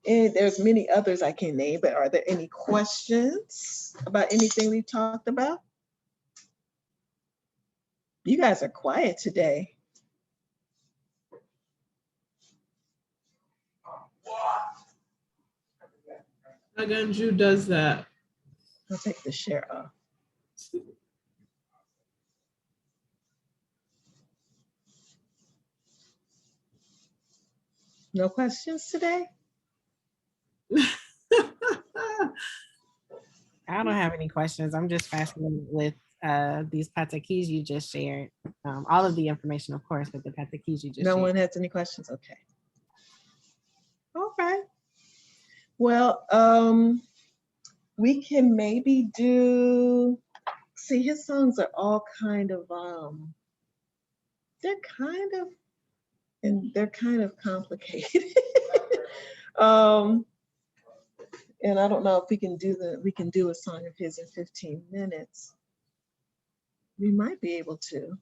And there's many others I can name, but are there any questions about anything we've talked about? You guys are quiet today. Aganju does that. I'll take the share off. No questions today? I don't have any questions. I'm just fascinated with these patakis you just shared. All of the information, of course, but the patakis you just No shared. one has any questions? Okay. All right. Well, we can maybe do, see, his songs are all kind of, they're kind of complicated. And I don't know if we can do a song of his in 15 minutes. We might be able to.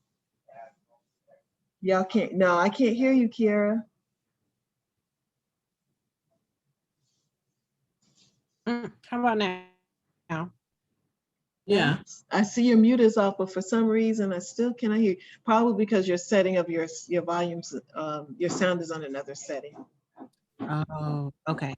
Y'all can't, no, I can't hear you, Kiara. How about now? Yeah. I see your mute is off, but for some reason I still cannot hear you. Probably because your setting of your volumes, your sound is on another setting. Oh, okay.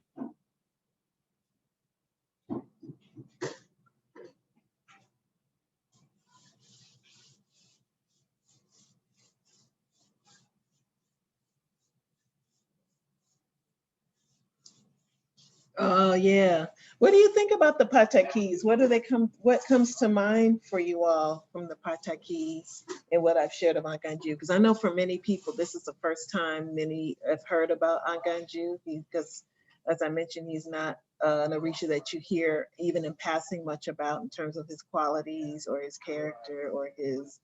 Oh yeah. What do you think about the patakis? What comes to mind for you all from the patakis and what I've shared about Aganju? Because I know for many people, this is the first time many have heard about Aganju, because as I mentioned, he's not an Orisha that you hear even in passing much about in terms of his qualities or his character or his,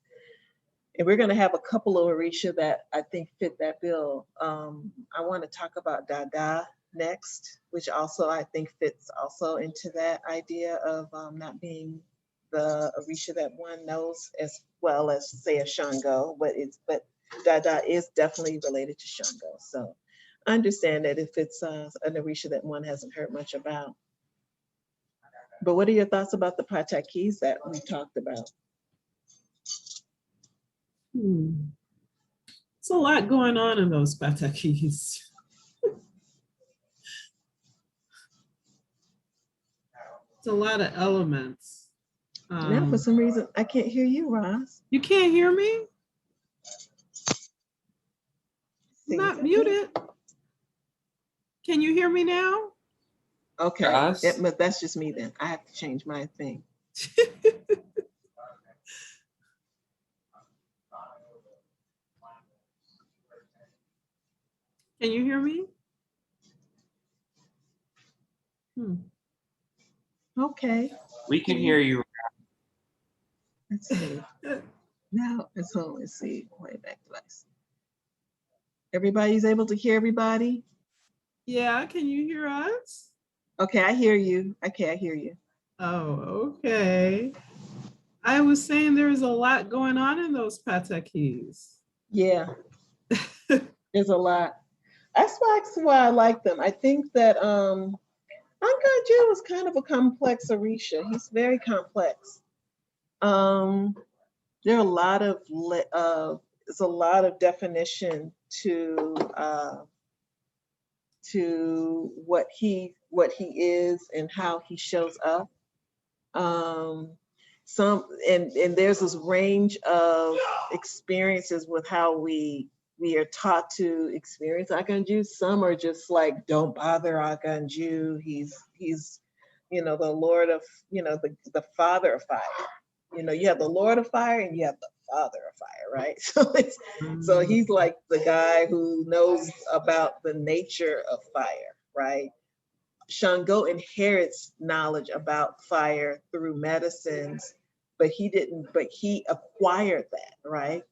and we're gonna have a couple of Orisha that I think fit that bill. I wanna talk about Dada next, which also I think fits also into that idea of not being the Orisha that one knows as well as say a Shango, but Dada is definitely related to Shango. So I understand that if it's an Orisha that one hasn't heard much about. But what are your thoughts about the patakis that we talked about? It's a lot going on in those patakis. It's a lot of elements. Now, for some reason, I can't hear you, Roz. You can't hear me? See, Not muted. Can you hear me now? Okay, Roz? but that's just me then. I have to change my thing. Can you hear me? Okay, We can hear you. let's see. Now, let's see, playback device. Everybody's able to hear everybody? Yeah, can you hear us? Okay, I hear you. Okay, I hear you. Oh, okay. I was saying there's a lot going on in those patakis. Yeah, there's a lot. That's why I like them. I think that Aganju is kind of a complex Orisha. He's very complex. There are a lot of there's a lot of definition to what he is and how he shows up. And there's this range of experiences with how we are taught to experience Aganju. Some are just like, don't bother Aganju. He's the Lord of, the Father of Fire. You have the Lord of Fire and you have the Father of Fire, right? So he's like the guy who knows about the nature of fire, right? Shango inherits knowledge about fire through medicines, but he acquired that, right?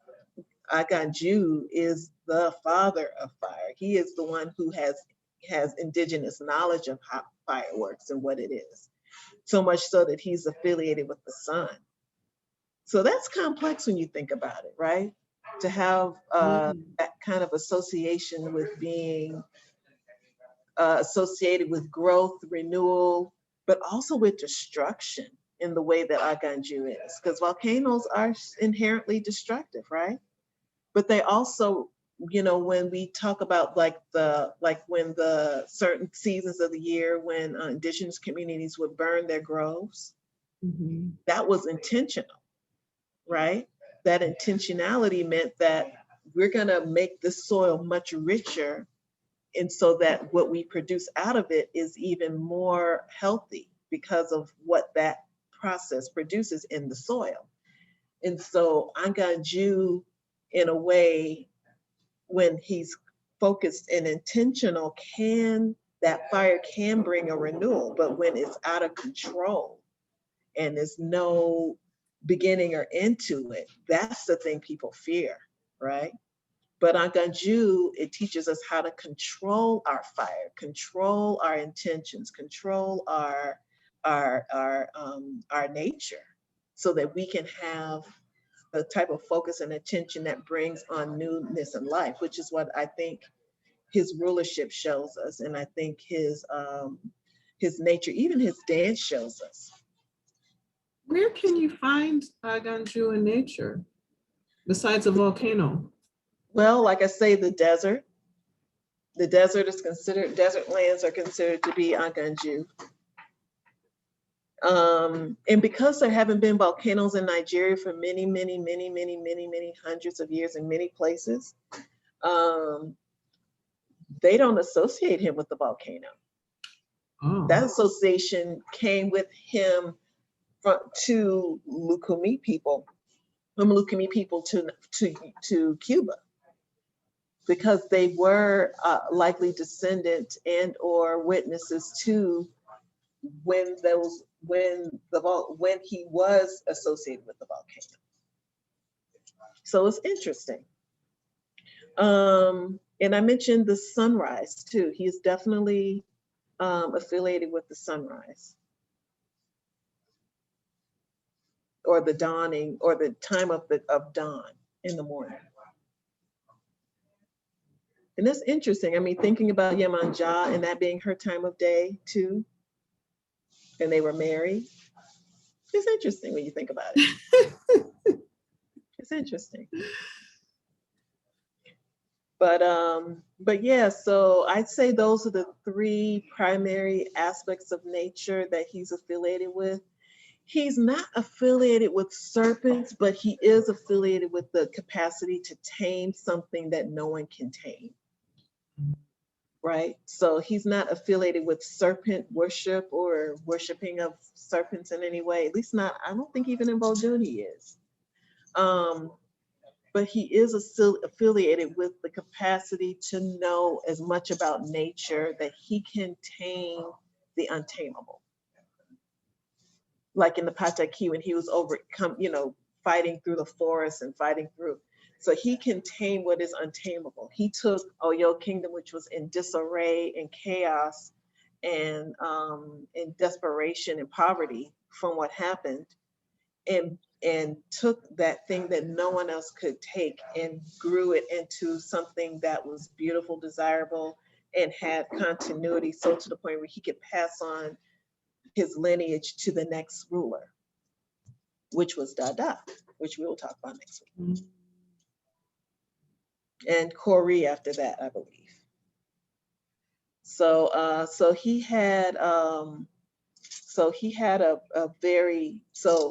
Aganju is the father of fire. He is the one who has indigenous knowledge of how fire works and what it is. So much so that he's affiliated with the sun. So that's complex when you think about it, right? To have that kind of association with being associated with growth, renewal, but also with destruction in the way that Aganju is. Because volcanoes are inherently destructive, right? But they also, when we talk about when the certain seasons of the year when indigenous communities would burn their groves, that was intentional, right? That intentionality meant that we're gonna make this soil much richer and so that what we produce out of it is even more healthy because of what that process produces in the soil. And so Aganju, in a way, when he's focused and intentional, that fire can bring a renewal, but when it's out of control and there's no beginning or end to it, that's the thing people fear, right? But on Ganju, it teaches us how to control our fire, control our intentions, control our nature, so that we can have the type of focus and attention that brings on newness in life, which is what I think his rulership shows us, and I think his nature, even his dance shows us. Where can you find Aganju in nature besides a volcano? Well, like I say, the desert. The desert is considered, desert lands are considered to be Aganju. And because there haven't been volcanoes in Nigeria for many hundreds of years in many places, they don't associate him with the volcano. Oh. That association came with him to Lukumi people, from Lukumi people to Cuba, because they were likely descendant and or witnesses to when he was associated with the volcano. So it's interesting. And I mentioned the sunrise too. He is definitely affiliated with the sunrise, or the dawning, or the time of dawn in the morning. And that's interesting. I mean, thinking about Yemanja and that being her time of day too, and they were married. It's interesting when you think about it. It's interesting. But yeah, so I'd say those are the three primary aspects of nature that he's affiliated with. He's not affiliated with serpents, but he is affiliated with the capacity to tame something that no one can tame. Right? So he's not affiliated with serpent worship or worshiping of serpents in any way. At least not, I don't think even in Vodun he is. But he is affiliated with the capacity to know as much about nature that he can tame the untamable. Like in the Pataki, when he was fighting through the forest and fighting through. So he can tame what is untamable. He took Oyo Kingdom, which was in disarray and chaos and in desperation and poverty from what happened, and took that thing that no one else could take and grew it into something that was beautiful, desirable, and had continuity, so to the point where he could pass on his lineage to the next ruler, which was Dada, which we will talk about next week. And Kori after that, I believe. So he had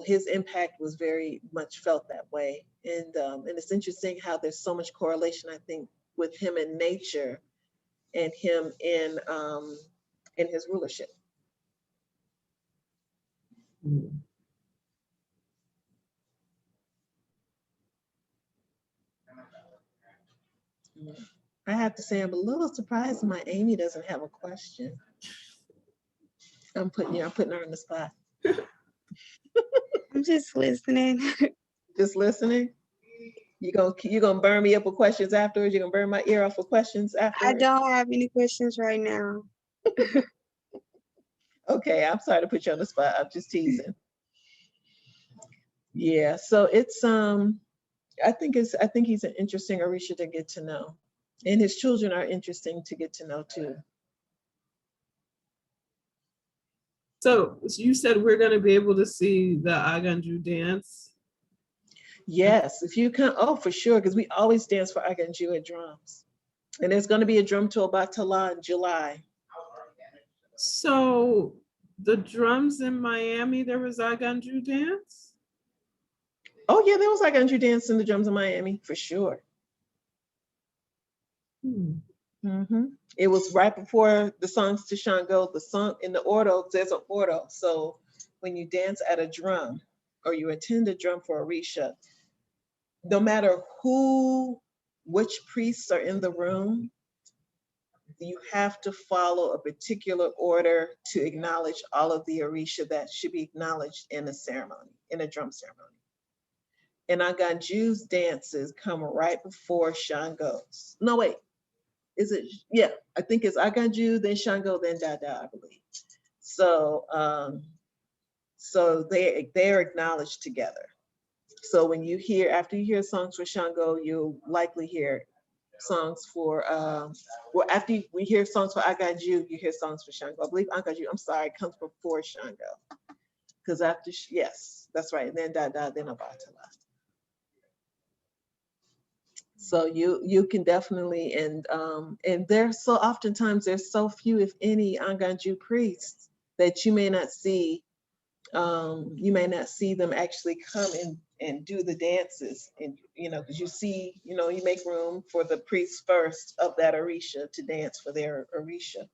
his impact was very much felt that way. And it's interesting how there's so much correlation, I think, with him in nature and him in his rulership. I have to say, I'm a little surprised my Amy doesn't have a question. I'm putting her on the spot. I'm just listening. Just listening? You gonna burn me up with questions afterwards? You're gonna burn my ear off with questions afterwards? I don't have any questions right now. Okay, I'm sorry to put you on the spot. I'm just teasing. Yeah, so it's I think he's an interesting Orisha to get to know. And his children are interesting to get to know too. So you said we're going to be able to see the Aganju dance? Yes, if you can, for sure, because we always dance for Aganju at drums. And there's going to be a drum to Obatala in July. So the drums in Miami, there was Aganju dance? Oh yeah, there was Aganju dance in the drums in Miami, for sure. Mm-hmm. It was right before the songs to Shango. The song in the order, there's an order. So when you dance at a drum or you attend a drum for Orisha, no matter which priests are in the room, you have to follow a particular order to acknowledge all of the Orisha that should be acknowledged in a ceremony, in a drum ceremony. And Aganju's dances come right before Shango's. No, wait, is it? Yeah, I think it's Aganju, then Shango, then Dada, I believe. So, so they're acknowledged together. So when you hear, after you hear songs for Shango, you'll likely hear songs for, well, after we hear songs for Aganju, you hear songs for Shango. I believe Aganju, I'm sorry, comes before Shango. Because after, yes, that's right, and then Dada, then Obatala. So you can definitely, and there's so oftentimes there's so few, if any, Aganju priests that you may not see them actually come and do the dances, and because you make room for the priests first of that Orisha to dance for their Orisha,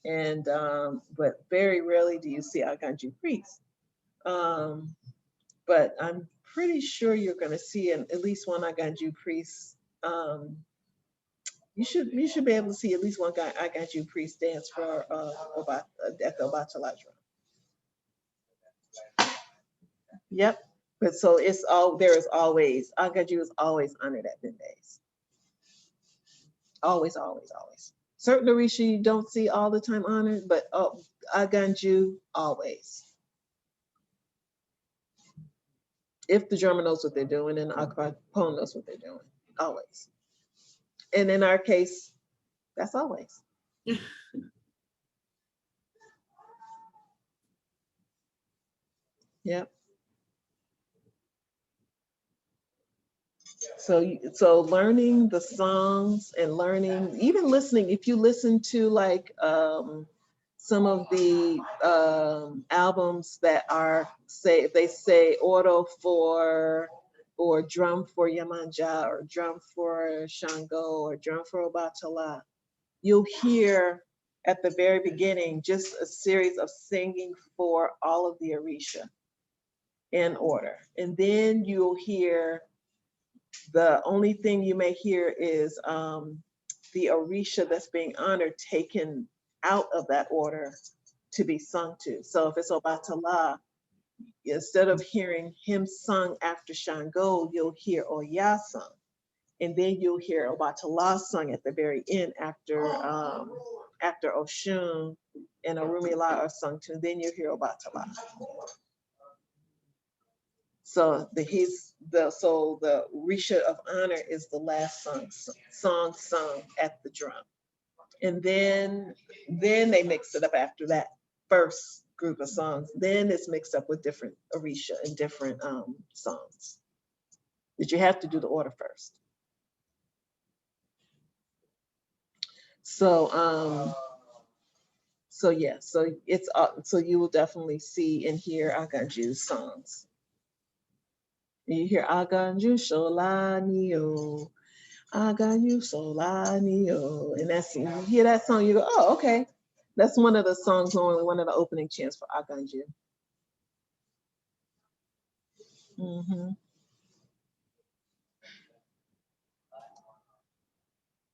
and but very rarely do you see Aganju priests. But I'm pretty sure you're going to see at least one Aganju priest. You should be able to see at least one guy Aganju priest dance for at the Obatala drum. Yep. But so there is always, Aganju is always honored at Bendays. Always, always, always. Certain Orisha you don't see all the time honored, but Aganju always. If the drummer knows what they're doing and the Akapone knows what they're doing, always. And in our case, that's always. Yep. So learning the songs and learning, even listening, if you listen to like some of the albums that are, if they say Oro for, or drum for Yamanja, or drum for Shango, or drum for Obatala, you'll hear at the very beginning just a series of singing for all of the Orisha in order. And then you'll hear, the only thing you may hear is the Orisha that's being honored taken out of that order to be sung to. So if it's Obatala, instead of hearing him sung after Shango, you'll hear Oya sung. And then you'll hear Obatala sung at the very end after Oshun and Orumila are sung to. Then you'll hear Obatala. So the Orisha of honor is the last song sung at the drum. And then they mix it up after that first group of songs. Then it's mixed up with different Orisha and different songs. But you have to do the order first. So yeah, so it's so you will definitely see and hear Aganju's songs. You hear Aganju Sholanio, Aganju Solanio, and you hear that song, you go, oh, okay. That's one of the songs, normally one of the opening chants for Aganju.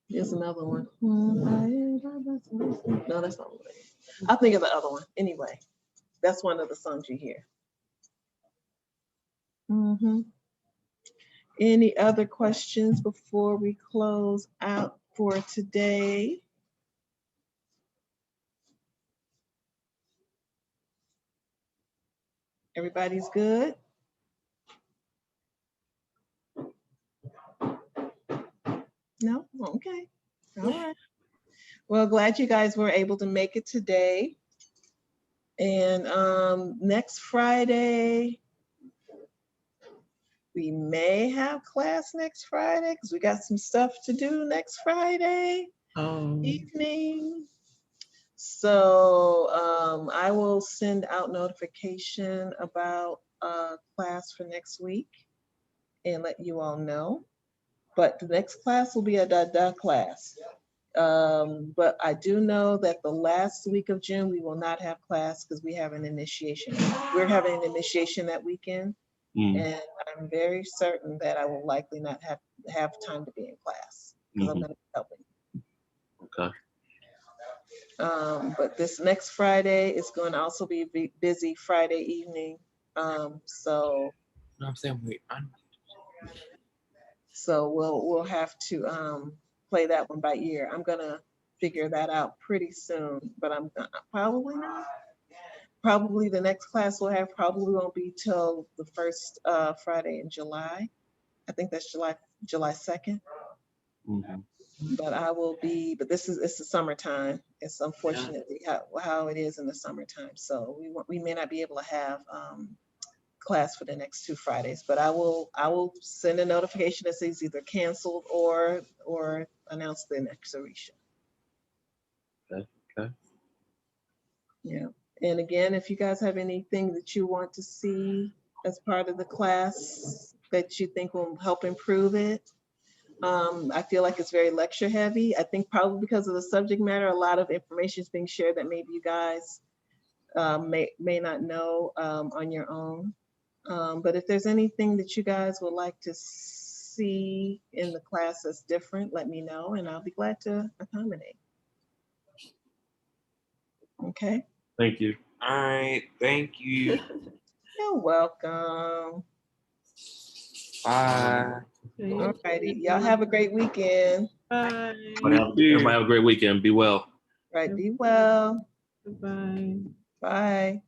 Here's another one. No, that's not one. I'll think of the other one. Anyway, that's one of the songs you hear. Any other questions before we close out for today? Everybody's good? No? Okay. All right. Well, glad you guys were able to make it today. And next Friday, we may have class next Friday because we got some stuff to do next Friday evening. So I will send out notification about class for next week and let you all know. But the next class will be a Dada class. But I do know that the last week of June, we will not have class because we have an initiation. We're having an initiation that weekend. And I'm very certain that I will likely not have time to be in class because I'm going to be helping. Okay. But this next Friday is going to also be a busy Friday evening. So we'll have to play that one by ear. I'm gonna figure that out pretty soon, but I'm probably not. Probably the next class we'll have probably won't be till the first Friday in July. I think that's July 2nd. But I will be. But it's the summertime. It's unfortunately how it is in the summertime. So we may not be able to have class for the next 2 Fridays, but I will send a notification that says either canceled or announce the next Orisha. Okay. Yeah. And again, if you guys have anything that you want to see as part of the class that you think will help improve it, I feel like it's very lecture heavy. I think probably because of the subject matter, a lot of information is being shared that maybe you guys may not know on your own. But if there's anything that you guys would like to see in the class that's different, let me know and I'll be glad to accommodate. Okay. Thank you. All right. Thank you. You're welcome. Bye. All righty. Y'all have a great weekend. Bye. Everybody have a great weekend. Be well. Right. Be well. Bye. Bye.